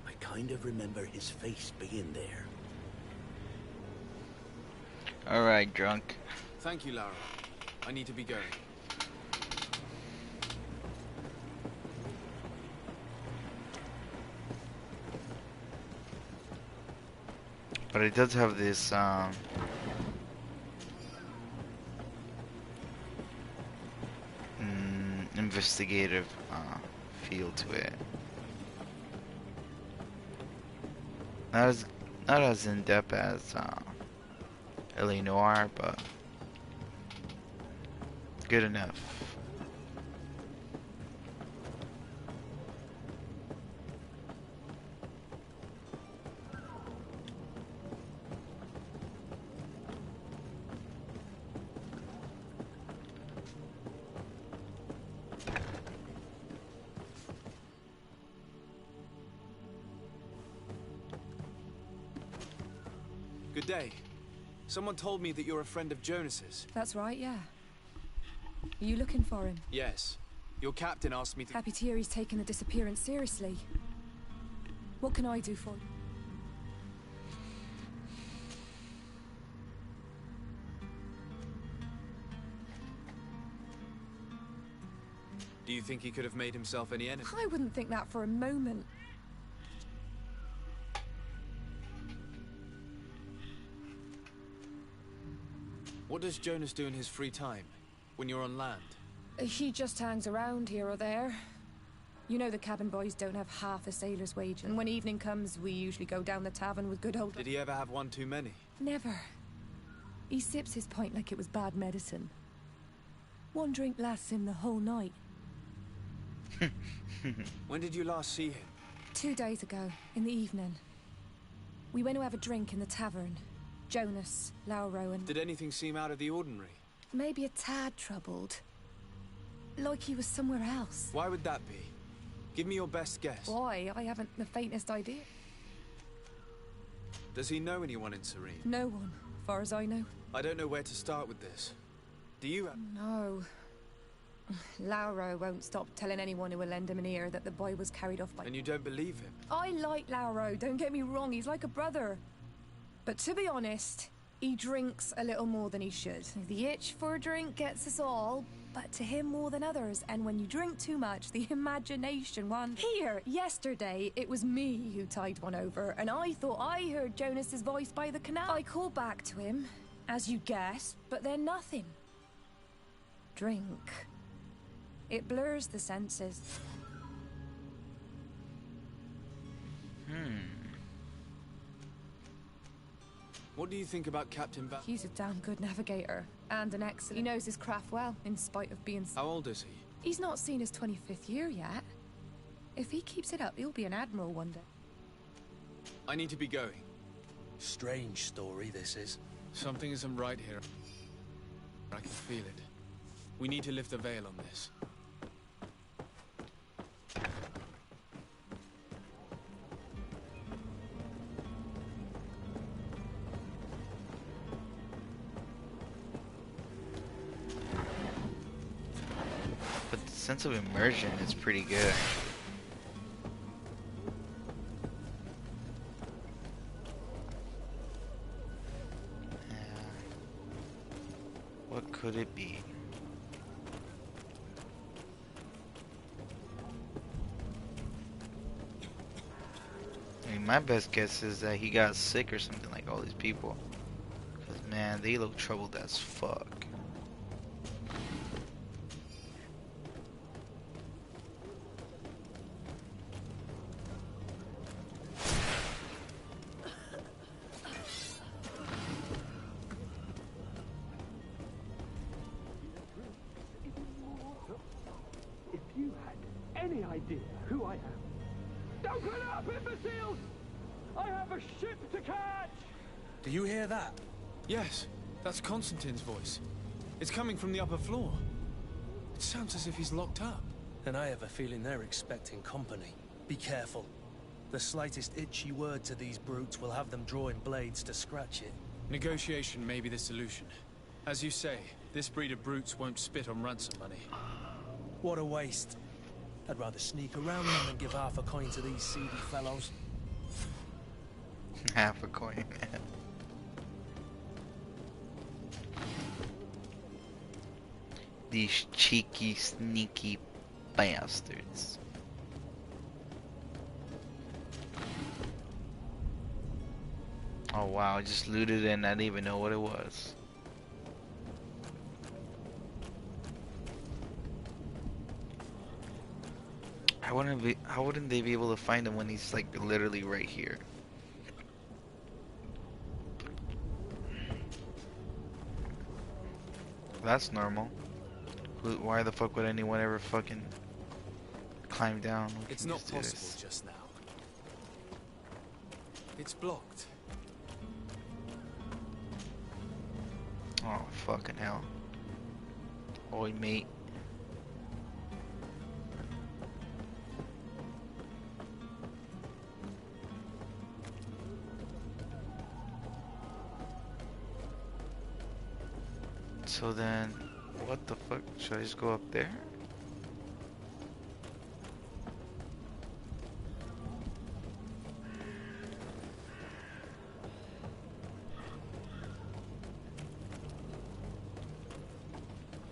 I kind of remember his face being there. Alright, drunk. Thank you, Lara. I need to be going. But it does have this investigative feel to it. Not as in depth as L.A. Noire, but good enough. Good day. Someone told me that you're a friend of Jonas's. That's right, yeah. Are you looking for him? Yes. Your captain asked me to... Happy to hear he's taken the disappearance seriously. What can I do for you? Do you think he could have made himself any enemy? I wouldn't think that for a moment. What does Jonas do in his free time, when you're on land? He just hangs around here or there. You know the cabin boys don't have half a sailor's wage, and when evening comes, we usually go down the tavern with good old... Did he ever have one too many? Never. He sips his pint like it was bad medicine. One drink lasts him the whole night. When did you last see him? 2 days ago, in the evening. We went to have a drink in the tavern. Jonas, Lauro, and... Did anything seem out of the ordinary? Maybe a tad troubled. Like he was somewhere else. Why would that be? Give me your best guess. Why? I haven't the faintest idea. Does he know anyone in Serene? No one, far as I know. I don't know where to start with this. Do you... No. Lauro won't stop telling anyone who will lend him an ear that the boy was carried off by... And you don't believe him? I like Lauro, don't get me wrong, he's like a brother. But to be honest, he drinks a little more than he should. The itch for a drink gets us all, but to him more than others. And when you drink too much, the imagination wanders. Here, yesterday, it was me who tied one over, and I thought I heard Jonas's voice by the canal. I called back to him, as you guessed, but then nothing. Drink. It blurs the senses. What do you think about Captain Ba... He's a damn good navigator, and an excellent... He knows his craft well, in spite of being... How old is he? He's not seen his 25th year yet. If he keeps it up, he'll be an admiral one day. I need to be going. Strange story, this is. Something isn't right here. I can feel it. We need to lift the veil on this. But the sense of immersion is pretty good. What could it be? I mean, my best guess is that he got sick or something like all these people. Because, man, they look troubled as fuck. If you had any idea who I am, don't put up, imbeciles! I have a ship to catch! Do you hear that? Yes, that's Constantine's voice. It's coming from the upper floor. It sounds as if he's locked up. And I have a feeling they're expecting company. Be careful. The slightest itchy word to these brutes will have them drawing blades to scratch it. Negotiation may be the solution. As you say, this breed of brutes won't spit on ransom money. What a waste. I'd rather sneak around them than give half a coin to these seedy fellows. Half a coin. These cheeky, sneaky bastards. Oh wow, I just looted it and I didn't even know what it was. How wouldn't they be able to find him when he's like literally right here? That's normal. Why the fuck would anyone ever fucking climb down? It's not possible just now. It's blocked. Oh fucking hell. Oi mate. So then, what the fuck? Should I just go up there?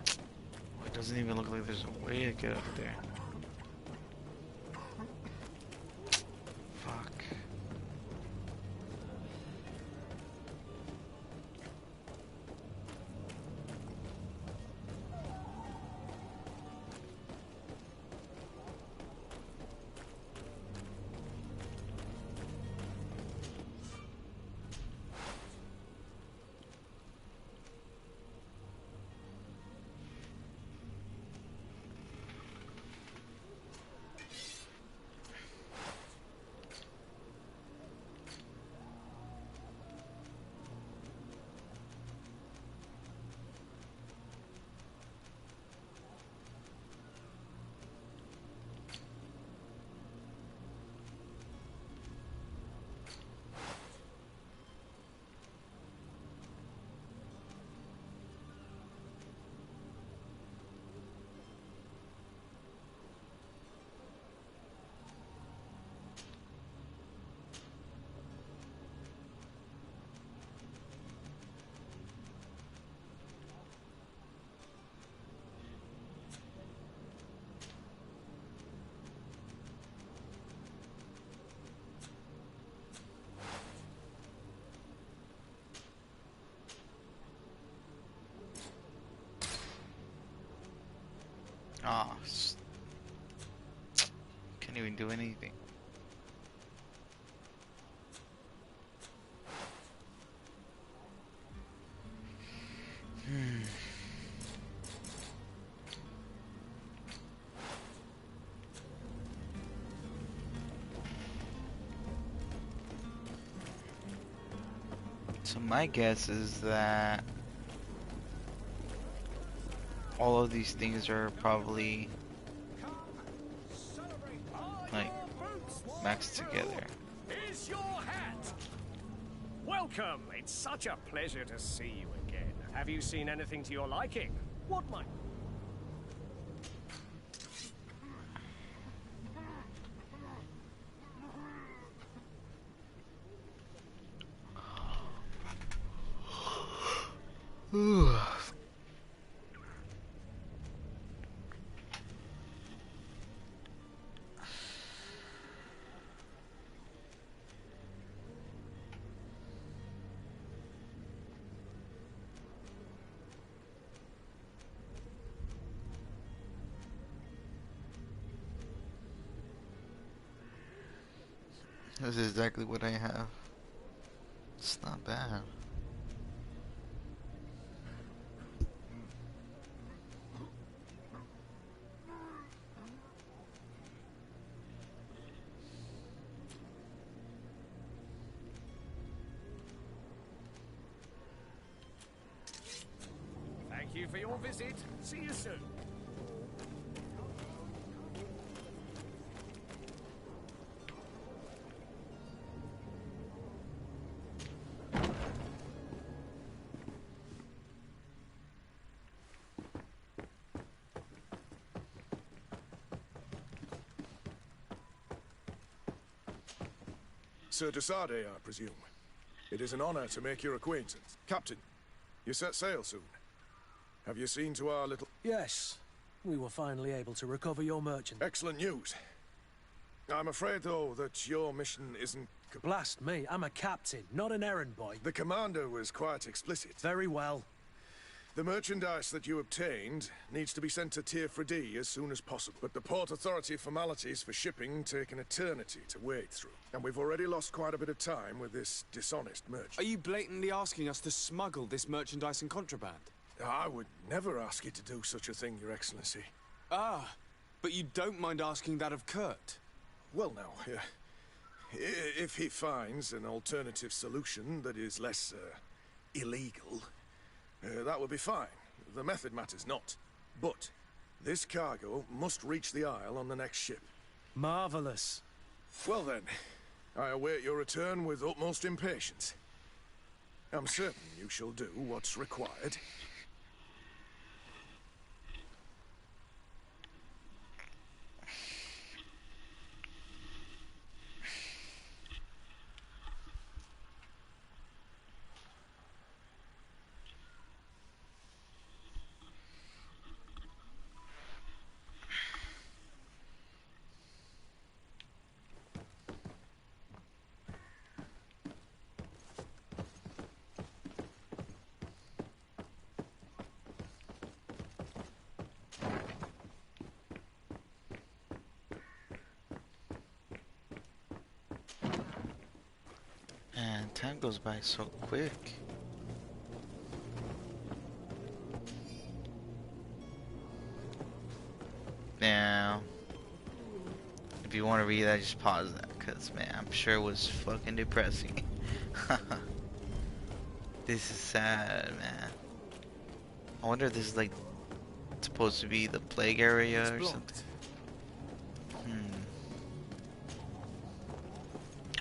Oh, it doesn't even look like there's a way to get up there. Fuck. Oh, can't even do anything. So my guess is that all of these things are probably like maxed together. Here's your hat. Welcome. It's such a pleasure to see you again. Have you seen anything to your liking? What might... Ooh. This is exactly what I have. It's not bad. Thank you for your visit. See you soon. Sir de Sardet, I presume. It is an honor to make your acquaintance. Captain, you set sail soon. Have you seen to our little... Yes. We were finally able to recover your merchant. Excellent news. I'm afraid, though, that your mission isn't... Blast me, I'm a captain, not an errand boy. The commander was quite explicit. Very well. The merchandise that you obtained needs to be sent to Tier D as soon as possible. But the Port Authority formalities for shipping take an eternity to wade through. And we've already lost quite a bit of time with this dishonest merchant. Are you blatantly asking us to smuggle this merchandise and contraband? I would never ask you to do such a thing, Your Excellency. Ah, but you don't mind asking that of Kurt? Well, now, if he finds an alternative solution that is less, illegal... that would be fine. The method matters not. But this cargo must reach the Isle on the next ship. Marvelous. Well then, I await your return with utmost impatience. I'm certain you shall do what's required. And time goes by so quick. Now, if you want to read that, just pause that, because, man, I'm sure it was fucking depressing. This is sad, man. I wonder if this is, like, supposed to be the plague area or something.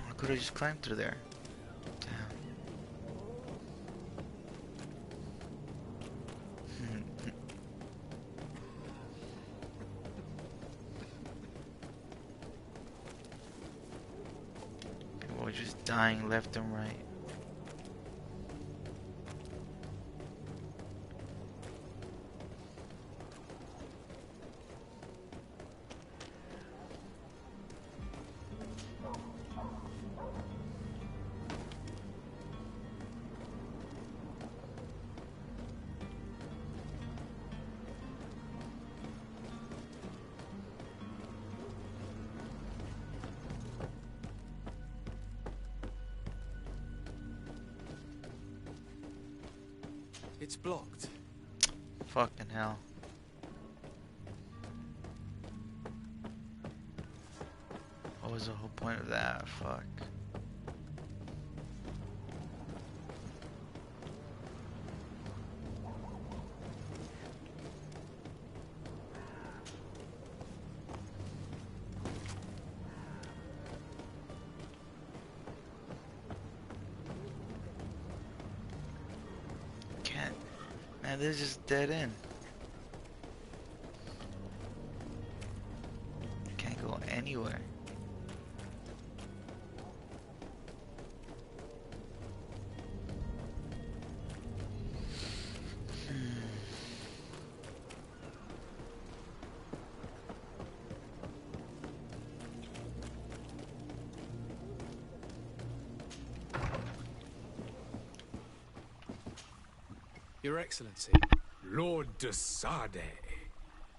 I could have just climbed through there. People are just dying left and right. It's blocked. Fucking hell. What was the whole point of that? Fuck. Man, this is just dead end. Can't go anywhere. Your Excellency. Lord de Sardet,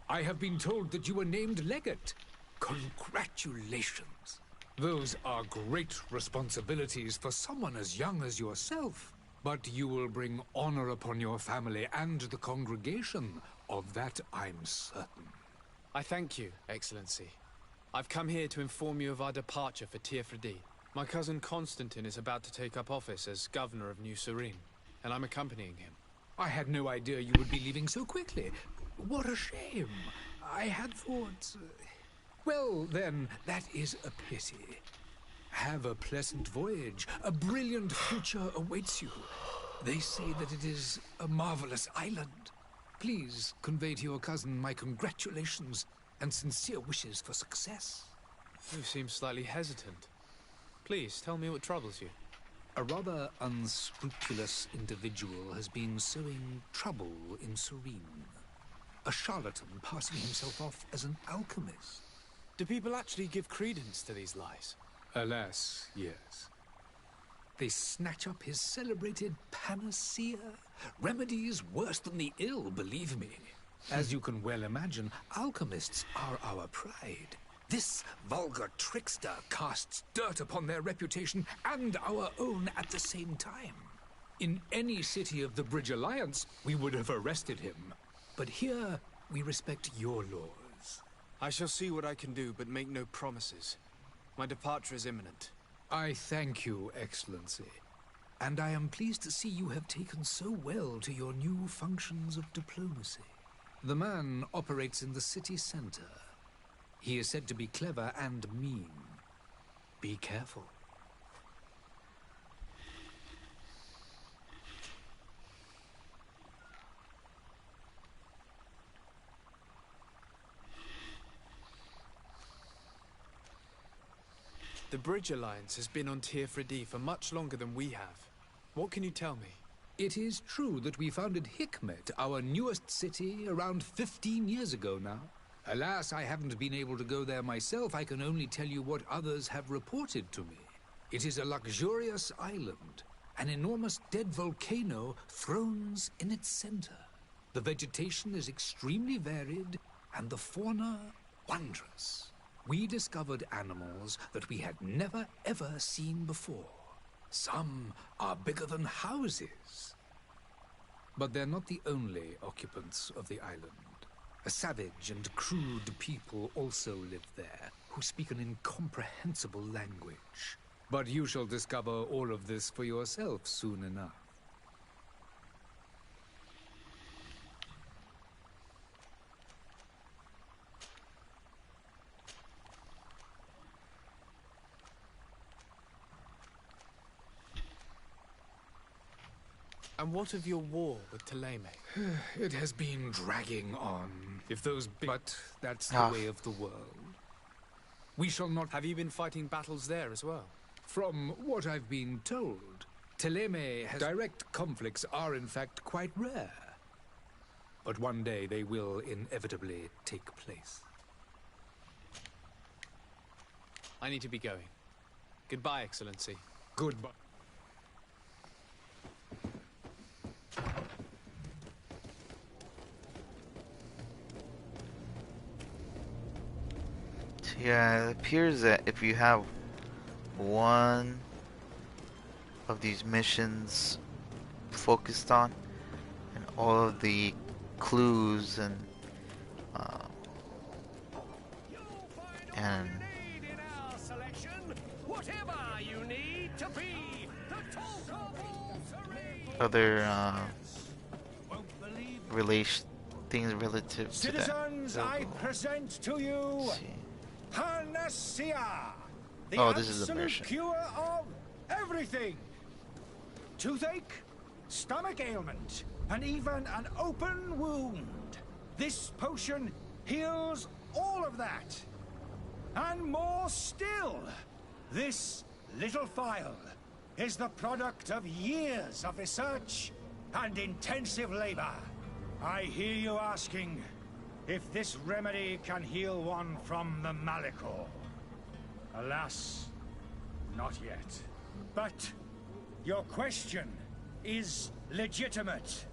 I have been told that you were named Legate. Congratulations. Those are great responsibilities for someone as young as yourself. But you will bring honor upon your family and the congregation. Of that I'm certain. I thank you, Excellency. I've come here to inform you of our departure for Tier D. My cousin Constantine is about to take up office as governor of New Serene, and I'm accompanying him. I had no idea you would be leaving so quickly. What a shame. I had thought... Well, then, that is a pity. Have a pleasant voyage. A brilliant future awaits you. They say that it is a marvelous island. Please convey to your cousin my congratulations and sincere wishes for success. You seem slightly hesitant. Please, tell me what troubles you. A rather unscrupulous individual has been sowing trouble in Serene. A charlatan passing himself off as an alchemist. Do people actually give credence to these lies? Alas, yes. They snatch up his celebrated panacea. Remedies worse than the ill, believe me. As you can well imagine, alchemists are our pride. This vulgar trickster casts dirt upon their reputation and our own at the same time. In any city of the Bridge Alliance, we would have arrested him. But here, we respect your laws. I shall see what I can do, but make no promises. My departure is imminent. I thank you, Excellency. And I am pleased to see you have taken so well to your new functions of diplomacy. The man operates in the city center. He is said to be clever and mean. Be careful. The Bridge Alliance has been on Teerfredi for much longer than we have. What can you tell me? It is true that we founded Hikmet, our newest city, around 15 years ago now. Alas, I haven't been able to go there myself. I can only tell you what others have reported to me. It is a luxurious island. An enormous dead volcano thrones in its center. The vegetation is extremely varied, and the fauna wondrous. We discovered animals that we had never ever seen before. Some are bigger than houses. But they're not the only occupants of the island. A savage and crude people also live there, who speak an incomprehensible language. But you shall discover all of this for yourself soon enough. And what of your war with Thélème? It has been dragging on. But that's the way of the world. We shall not... Have you been fighting battles there as well? From what I've been told, Thélème has... Direct conflicts are in fact quite rare. But one day they will inevitably take place. I need to be going. Goodbye, Excellency. Goodbye. Yeah, it appears that if you have one of these missions focused on, and all of the clues and other things relative to that. Citizens, I present to you Panacea, the this is the absolute cure of everything. Toothache, stomach ailment, and even an open wound. This potion heals all of that. And more still. This little phial is the product of years of research and intensive labor. I hear you asking if this remedy can heal one from the Malachor. Alas, not yet. But your question is legitimate.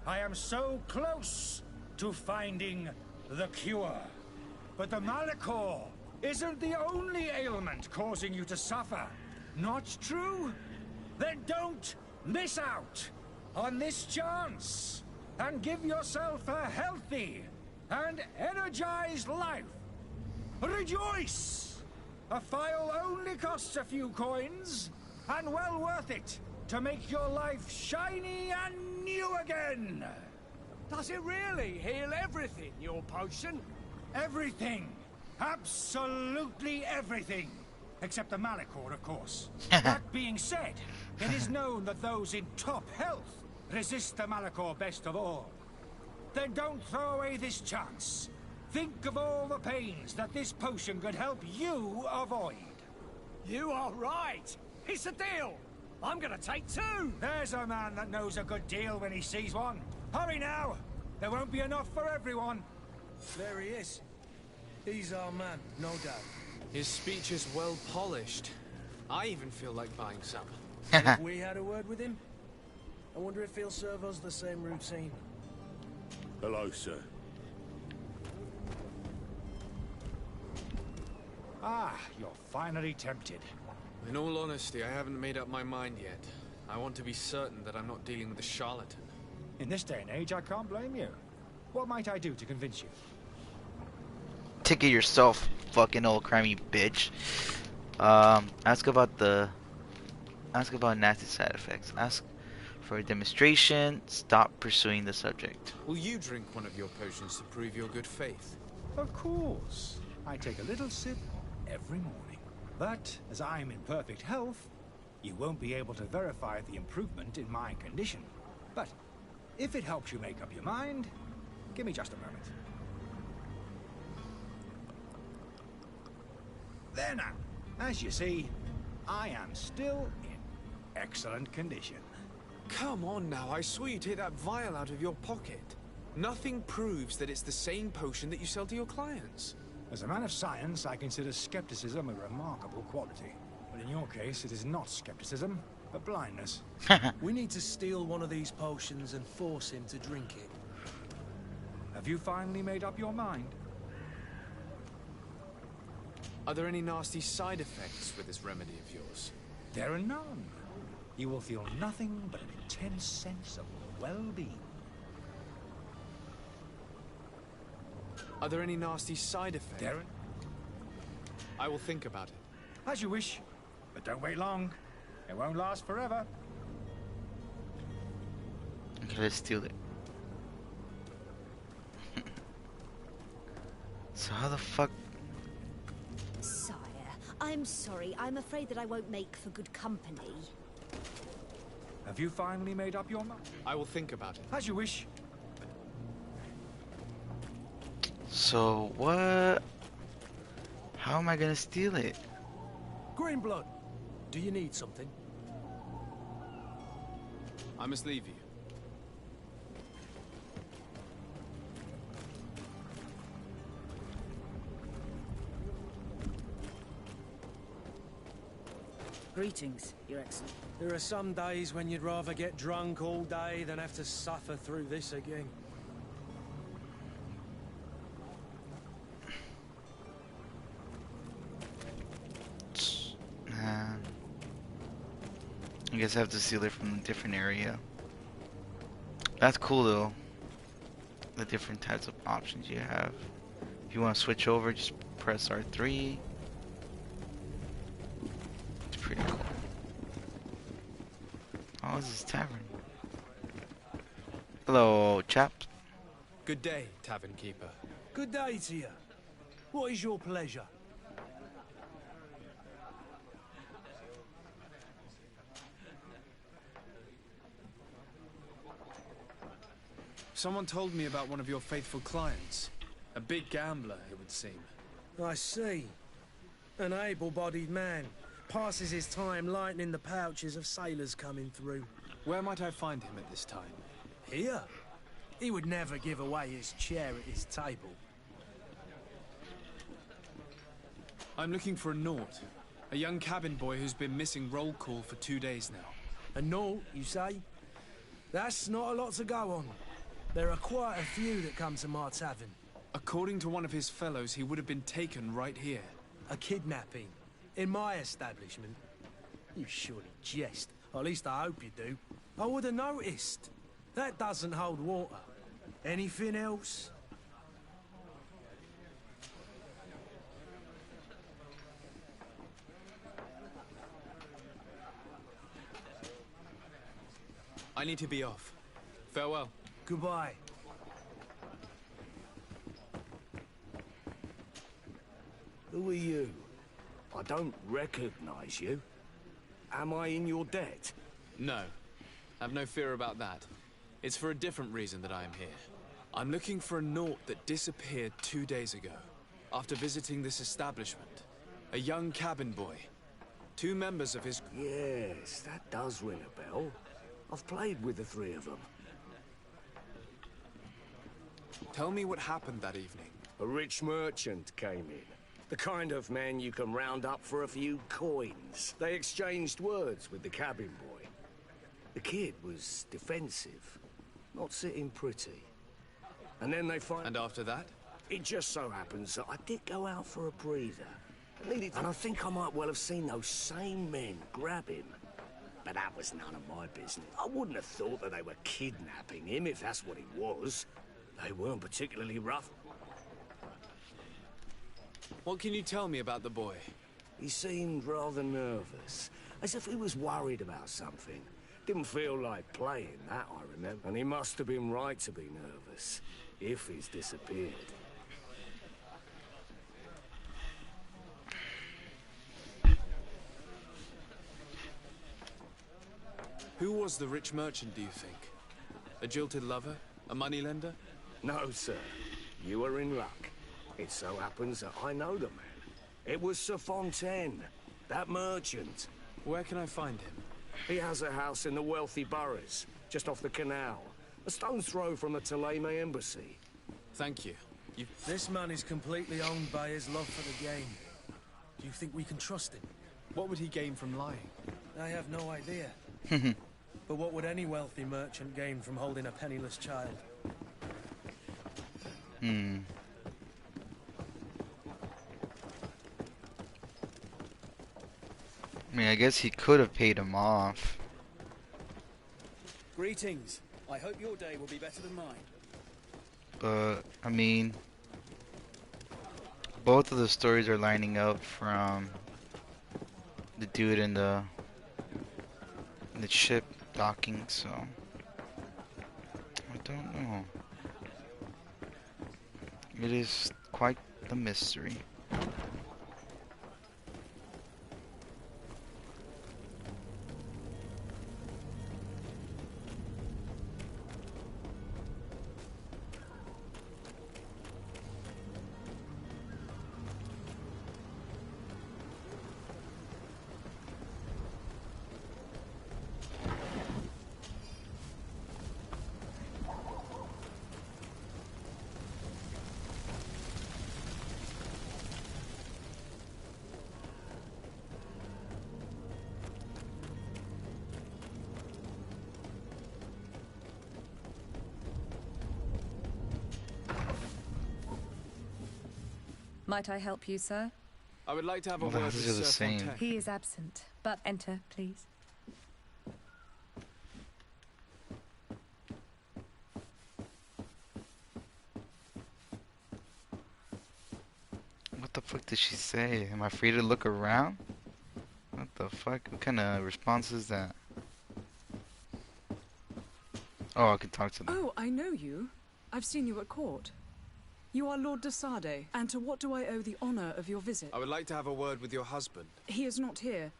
I am so close to finding the cure. But the Malachor isn't the only ailment causing you to suffer. Not true? Then don't miss out on this chance and give yourself a healthy and energized life. Rejoice! A phial only costs a few coins, and well worth it to make your life shiny and new again. Does it really heal everything, your potion? Everything. Absolutely everything. Except the Malachor, of course. That being said, it is known that those in top health resist the Malachor best of all. Then don't throw away this chance. Think of all the pains that this potion could help you avoid. You are right. It's a deal. I'm gonna take 2. There's a man that knows a good deal when he sees one. Hurry now! There won't be enough for everyone. There he is. He's our man, no doubt. His speech is well polished. I even feel like buying some. If we had a word with him, I wonder if he'll serve us the same routine. Hello, sir. Ah, you're finally tempted. In all honesty, I haven't made up my mind yet. I want to be certain that I'm not dealing with a charlatan. In this day and age, I can't blame you. What might I do to convince you? Ticket yourself, fucking old crimey bitch. Ask about nasty side effects. Ask for a demonstration. Stop pursuing the subject. Will you drink one of your potions to prove your good faith? Of course. I take a little sip every morning. But, as I'm in perfect health, you won't be able to verify the improvement in my condition. But, if it helps you make up your mind, give me just a moment. There now. As you see, I am still in excellent condition. Come on now, I swear you take that vial out of your pocket. Nothing proves that it's the same potion that you sell to your clients. As a man of science, I consider skepticism a remarkable quality. But in your case, it is not skepticism, but blindness. We need to steal one of these potions and force him to drink it. Have you finally made up your mind? Are there any nasty side effects with this remedy of yours? There are none. You will feel nothing but an intense sense of well-being. Are there any nasty side effects? Darren? I will think about it. As you wish, but don't wait long. It won't last forever. Okay, let's steal it. So how the fuck? Sire, I'm sorry. I'm afraid that I won't make for good company. Have you finally made up your mind? I will think about it. As you wish. So what? How am I gonna steal it? Greenblood, do you need something? I must leave you. Greetings, Your Excellency. There are some days when you'd rather get drunk all day than have to suffer through this again. I guess I have to steal it from a different area. That's cool though. The different types of options you have. If you want to switch over, just press R3. It's pretty cool. Oh, this is tavern. Hello, chap. Good day, tavern keeper. Good day to you. What is your pleasure? Someone told me about one of your faithful clients. A big gambler, it would seem. I see. An able-bodied man. Passes his time lightening the pouches of sailors coming through. Where might I find him at this time? Here? He would never give away his chair at his table. I'm looking for a Naut. A young cabin boy who's been missing roll call for 2 days now. A Naut, you say? That's not a lot to go on. There are quite a few that come to my tavern. According to one of his fellows, he would have been taken right here. A kidnapping? In my establishment? You surely jest. Or at least I hope you do. I would have noticed. That doesn't hold water. Anything else? I need to be off. Farewell. Goodbye. Who are you? I don't recognize you. Am I in your debt? No. Have no fear about that. It's for a different reason that I am here. I'm looking for a Naut that disappeared 2 days ago, after visiting this establishment. A young cabin boy. 2 members of his... Yes, that does ring a bell. I've played with the 3 of them. Tell me what happened that evening. A rich merchant came in. The kind of man you can round up for a few coins. They exchanged words with the cabin boy. The kid was defensive, not sitting pretty. And then they find... And after that? It just so happens that I did go out for a breather. And I think I might well have seen those same men grab him. But that was none of my business. I wouldn't have thought that they were kidnapping him, if that's what it was. They weren't particularly rough. What can you tell me about the boy? He seemed rather nervous, as if he was worried about something. Didn't feel like playing, that I remember. And he must have been right to be nervous, if he's disappeared. Who was the rich merchant, do you think? A jilted lover? A moneylender? No, sir. You are in luck. It so happens that I know the man. It was Sir Fontaine, that merchant. Where can I find him? He has a house in the wealthy boroughs, just off the canal. A stone's throw from the Thélème embassy. Thank you. This man is completely owned by his love for the game. Do you think we can trust him? What would he gain from lying? I have no idea. But what would any wealthy merchant gain from holding a penniless child? I mean, I guess he could have paid him off. Greetings. I hope your day will be better than mine. But, I mean, both of the stories are lining up from the dude in the ship docking, so I don't know. It is quite the mystery. Might I help you, sir? I would like to have a Well, word with these are the Sir same. Fontaine. He is absent, but enter, please. What the fuck did she say? Am I free to look around? What the fuck? What kind of response is that? Oh, I can talk to them. Oh, I know you. I've seen you at court. You are Lord de Sade, and to what do I owe the honor of your visit? I would like to have a word with your husband. He is not here,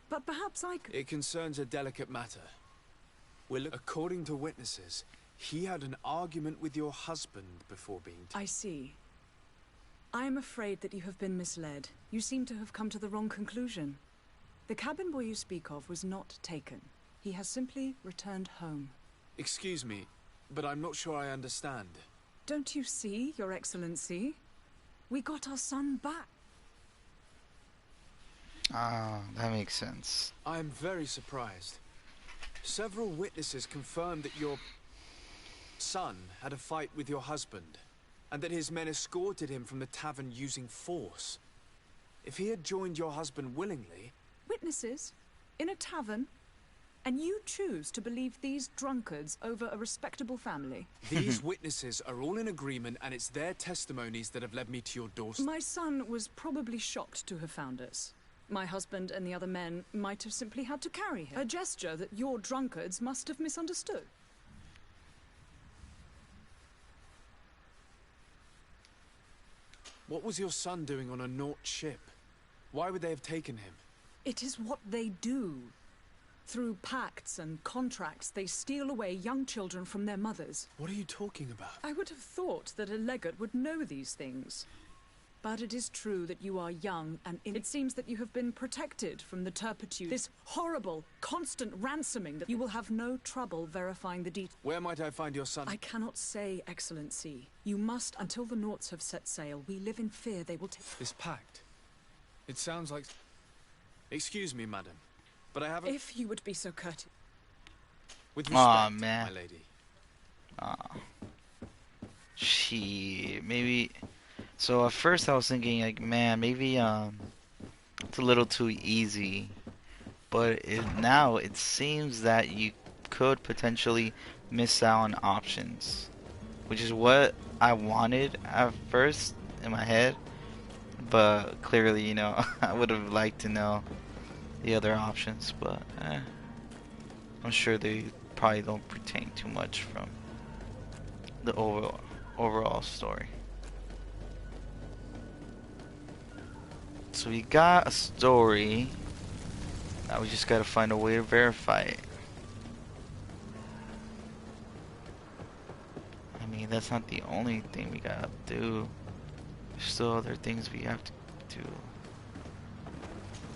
but perhaps I could... It concerns a delicate matter. According to witnesses, he had an argument with your husband before being... I see. I am afraid that you have been misled. You seem to have come to the wrong conclusion. The cabin boy you speak of was not taken. He has simply returned home. Excuse me, but I'm not sure I understand. Don't you see, Your Excellency? We got our son back. Ah, that makes sense. I am very surprised. Several witnesses confirmed that your son had a fight with your husband, and that his men escorted him from the tavern using force. If he had joined your husband willingly... Witnesses? In a tavern? And you choose to believe these drunkards over a respectable family? These witnesses are all in agreement, and it's their testimonies that have led me to your doorstep. My son was probably shocked to have found us. My husband and the other men might have simply had to carry him. A gesture that your drunkards must have misunderstood. What was your son doing on a Naut ship? Why would they have taken him? It is what they do. Through pacts and contracts, they steal away young children from their mothers. What are you talking about? I would have thought that a legate would know these things. But it is true that you are young, and it seems that you have been protected from the turpitude, this horrible, constant ransoming, that you will have no trouble verifying the details. Where might I find your son? I cannot say, Excellency. You must, until the Nauts have set sail. We live in fear they will take... This pact. It sounds like... Excuse me, madam, but I haven't... If you would be so courteous. With respect, man. my lady. Maybe. So at first I was thinking, like, man, maybe it's a little too easy. But now it seems that you could potentially miss out on options, which is what I wanted at first in my head. But clearly, you know, I would have liked to know the other options. But I'm sure they probably don't pertain too much from the overall story. So we got a story. Now we just gotta find a way to verify it. I mean, that's not the only thing we gotta do. There's still other things we have to do.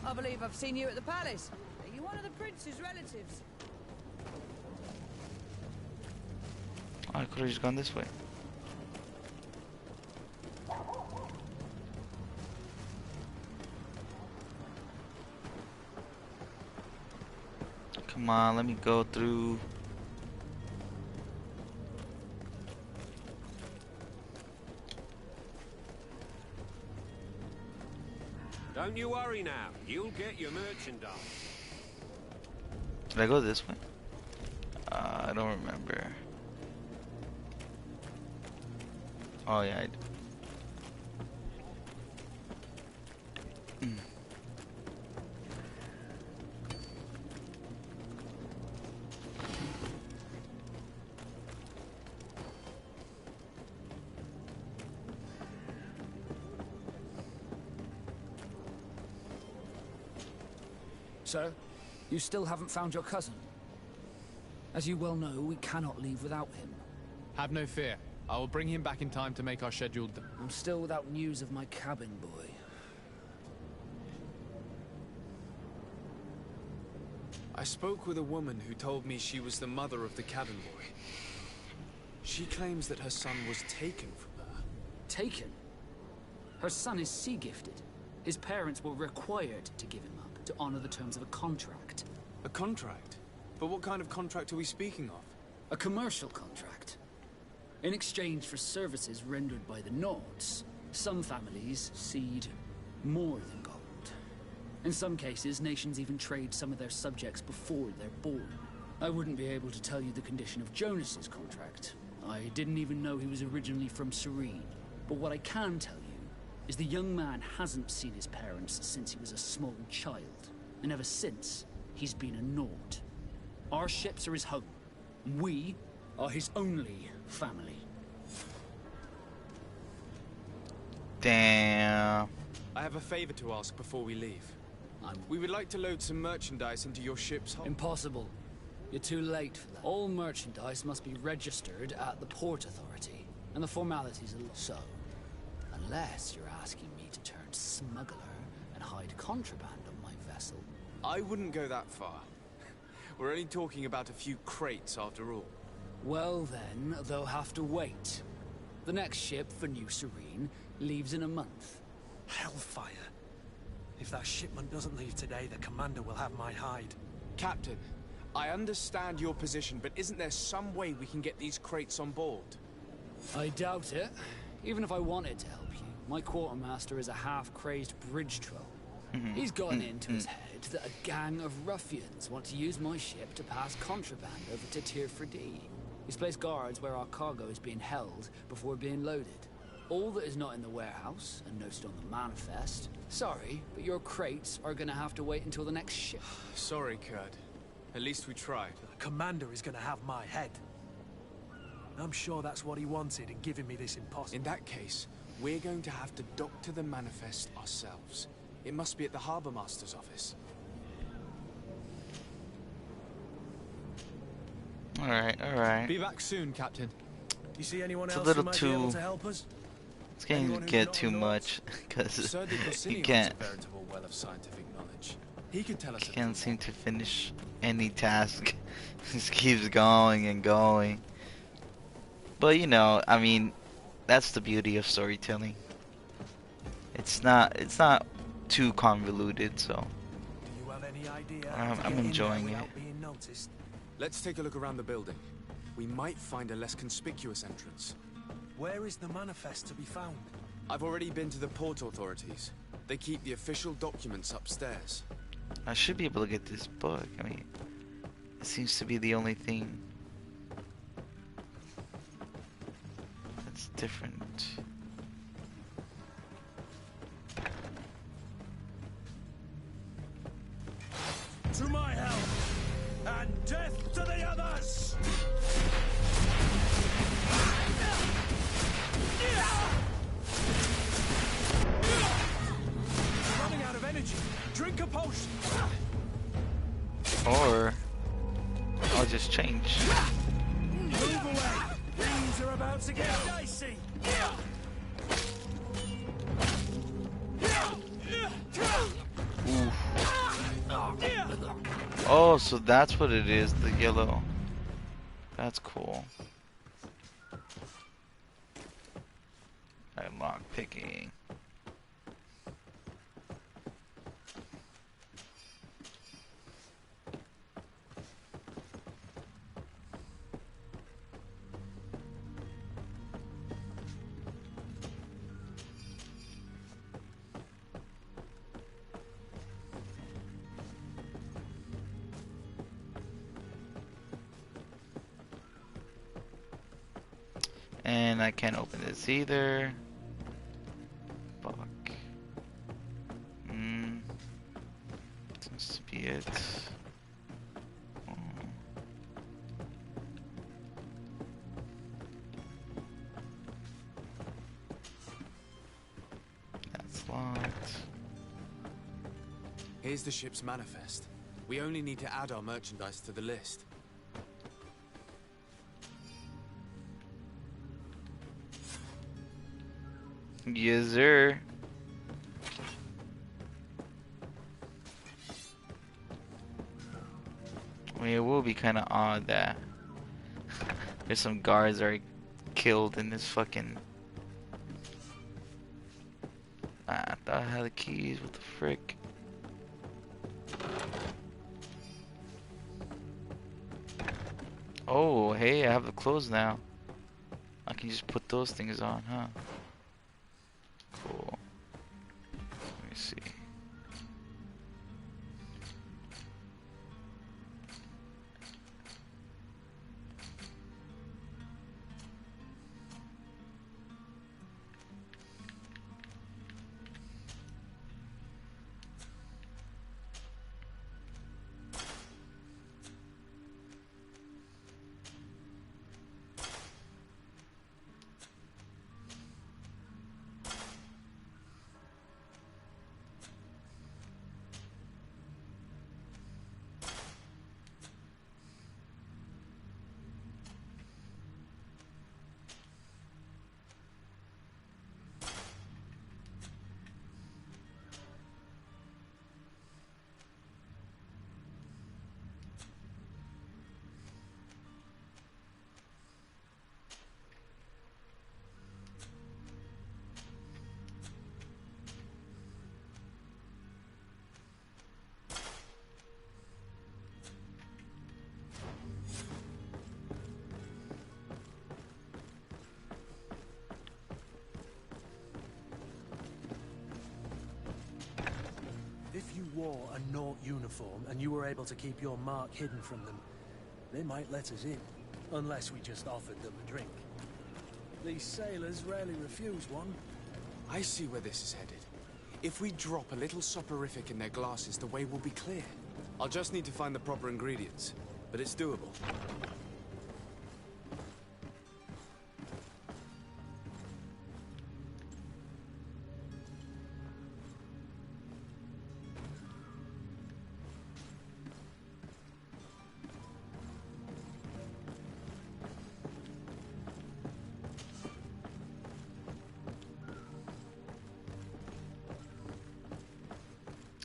I believe I've seen you at the palace. Are you one of the prince's relatives? Oh, I could have just gone this way. Come on, let me go through. Don't you worry now. You'll get your merchandise. Did I go this way? I don't remember. Oh yeah, I did. So, you still haven't found your cousin? As you well know, we cannot leave without him. Have no fear. I will bring him back in time to make our scheduled... I'm still without news of my cabin boy. I spoke with a woman who told me she was the mother of the cabin boy. She claims that her son was taken from her. Taken? Her son is sea-gifted. His parents were required to give him up to honor the terms of a contract. A contract? But what kind of contract are we speaking of? A commercial contract. In exchange for services rendered by the Nauts, some families cede more than gold. In some cases, nations even trade some of their subjects before they're born. I wouldn't be able to tell you the condition of Jonas's contract. I didn't even know he was originally from Serene. But what I can tell you is the young man hasn't seen his parents since he was a small child. And ever since, he's been a Naut. Our ships are his home. We are his only family. Damn. I have a favor to ask before we leave. We would like to load some merchandise into your ship's hold. Impossible. You're too late for that. All merchandise must be registered at the Port Authority, and the formalities are so. Unless you're asking me to turn smuggler and hide contraband on my vessel. I wouldn't go that far. We're only talking about a few crates after all. Well then, they'll have to wait. The next ship for New Serene leaves in a month. Hellfire. If that shipment doesn't leave today, the commander will have my hide. Captain, I understand your position, but isn't there some way we can get these crates on board? I doubt it. Even if I wanted to help you, my quartermaster is a half-crazed bridge troll. He's gotten into his head that a gang of ruffians want to use my ship to pass contraband over to Tier 4D. He's placed guards where our cargo is being held before being loaded. All that is not in the warehouse, and noted on the manifest. Sorry, but your crates are gonna have to wait until the next ship. Sorry, Kurt. At least we tried. The commander is gonna have my head. I'm sure that's what he wanted in giving me this impossible. In that case, we're going to have to doctor the manifest ourselves. It must be at the Harbour Master's office. Alright, alright. Be back soon, Captain. You see anyone else who might be able to help us? It's getting to get too much because Sir de he Corsini holds can't. a veritable well of scientific knowledge. He could tell us. He can't seem to finish any task. Just keeps going and going. But you know, I mean, that's the beauty of storytelling. It's not too convoluted, so Do you have any idea I'm enjoying it. being noticed? Let's take a look around the building. We might find a less conspicuous entrance. Where is the manifest to be found? I've already been to the port authorities. They keep the official documents upstairs. I should be able to get this book. I mean, it seems to be the only thing that's different. To my help, and death to the others! Running out of energy. Drink a potion. Or I'll just change. Move away. Things are about to get dicey. Oof. Oh, so that's what it is, the yellow. That's cool. I'm lock picking. And I can't open this either. Fuck. Seems to be it. Oh. That's locked. Here's the ship's manifest. We only need to add our merchandise to the list. Yes, sir. I mean, it will be kind of odd that there's some guards that are killed in this fucking... I thought I had the keys. What the frick? Oh, hey, I have the clothes now. I can just put those things on, huh? Cool. Let me see. If you wore a Naut uniform and you were able to keep your mark hidden from them, they might let us in, unless we just offered them a drink. These sailors rarely refuse one. I see where this is headed. If we drop a little soporific in their glasses, the way will be clear. I'll just need to find the proper ingredients, but it's doable.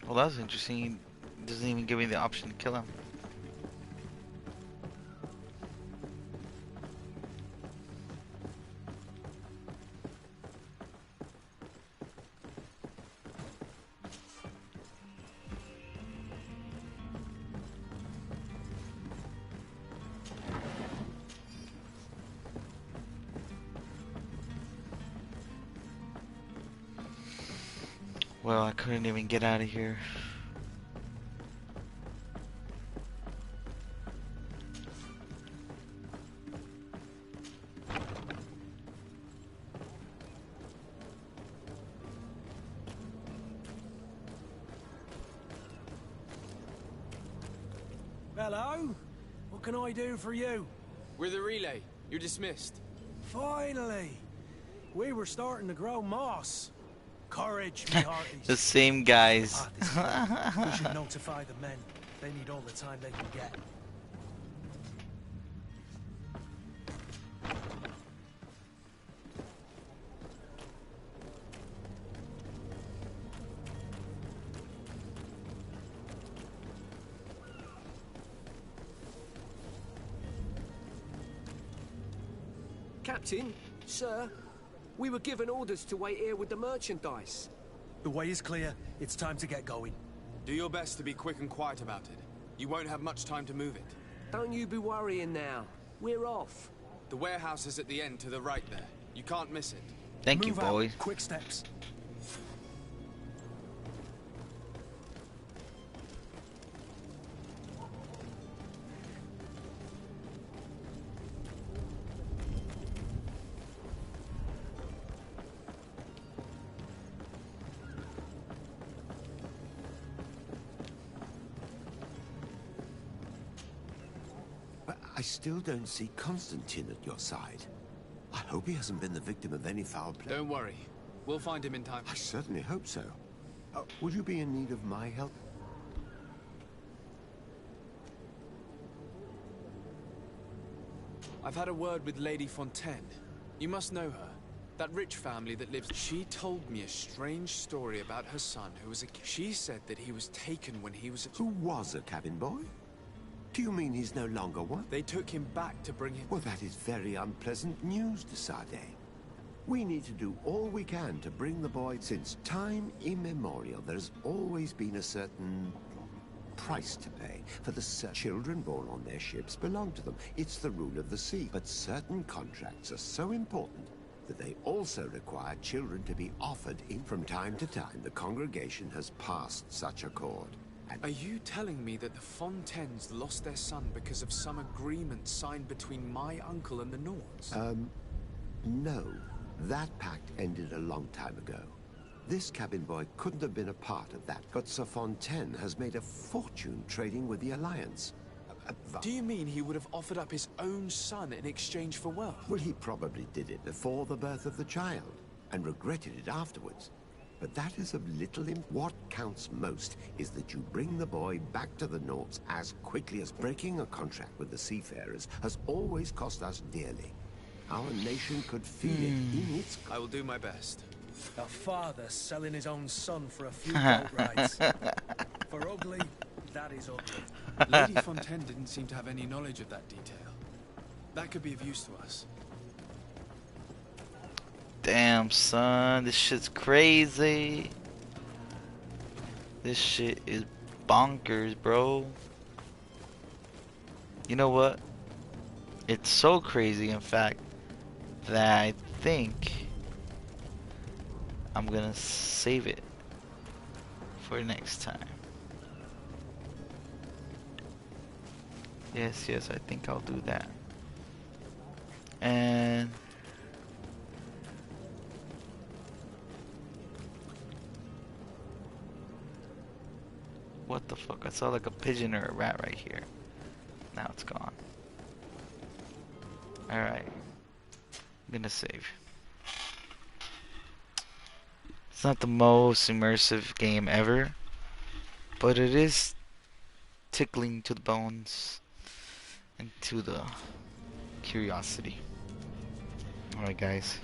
Well, that's interesting. He doesn't even give me the option to kill him. Well, I couldn't even get out of here. Hello? What can I do for you? We're the relay. You're dismissed. Finally! We were starting to grow moss. Courage, me hearties. The same guys. We should notify the men. They need all the time they can get. Captain, sir, we were given orders to wait here with the merchandise. The way is clear. It's time to get going. Do your best to be quick and quiet about it. You won't have much time to move it. Don't you be worrying now. We're off. The warehouse is at the end to the right there. You can't miss it. Thank you, Move out. boy. Quick steps. But I still don't see Constantine at your side. I hope he hasn't been the victim of any foul play. Don't worry. We'll find him in time. I certainly hope so. Would you be in need of my help? I've had a word with Lady Fontaine. You must know her. That rich family that lives... She told me a strange story about her son who was a... She said that he was taken when he was a... Who was a cabin boy? Do you mean he's no longer one? They took him back to bring him... Well, that is very unpleasant news, de Sade. We need to do all we can to bring the boy. Since time immemorial, there has always been a certain price to pay for the children born on their ships belong to them. It's the rule of the sea. But certain contracts are so important that they also require children to be offered in. From time to time, the congregation has passed such accord. Are you telling me that the Fontaines lost their son because of some agreement signed between my uncle and the Nords? No. That pact ended a long time ago. This cabin boy couldn't have been a part of that, but Sir Fontaine has made a fortune trading with the Alliance. Do you mean he would have offered up his own son in exchange for wealth? Well, he probably did it before the birth of the child, and regretted it afterwards. But that is of little What counts most is that you bring the boy back to the Nords as quickly as breaking a contract with the seafarers has always cost us dearly. Our nation could feel it in its... I will do my best. A father selling his own son for a few boat rides. For ugly, that is ugly. Lady Fontaine didn't seem to have any knowledge of that detail. That could be of use to us. Damn, son, this shit's crazy. This shit is bonkers, bro. You know what? It's so crazy, in fact, that I think I'm gonna save it for next time. Yes, I think I'll do that. And what the fuck? I saw like a pigeon or a rat right here. Now it's gone. Alright. I'm gonna save. It's not the most immersive game ever, but it is tickling to the bones and to the curiosity. Alright, guys.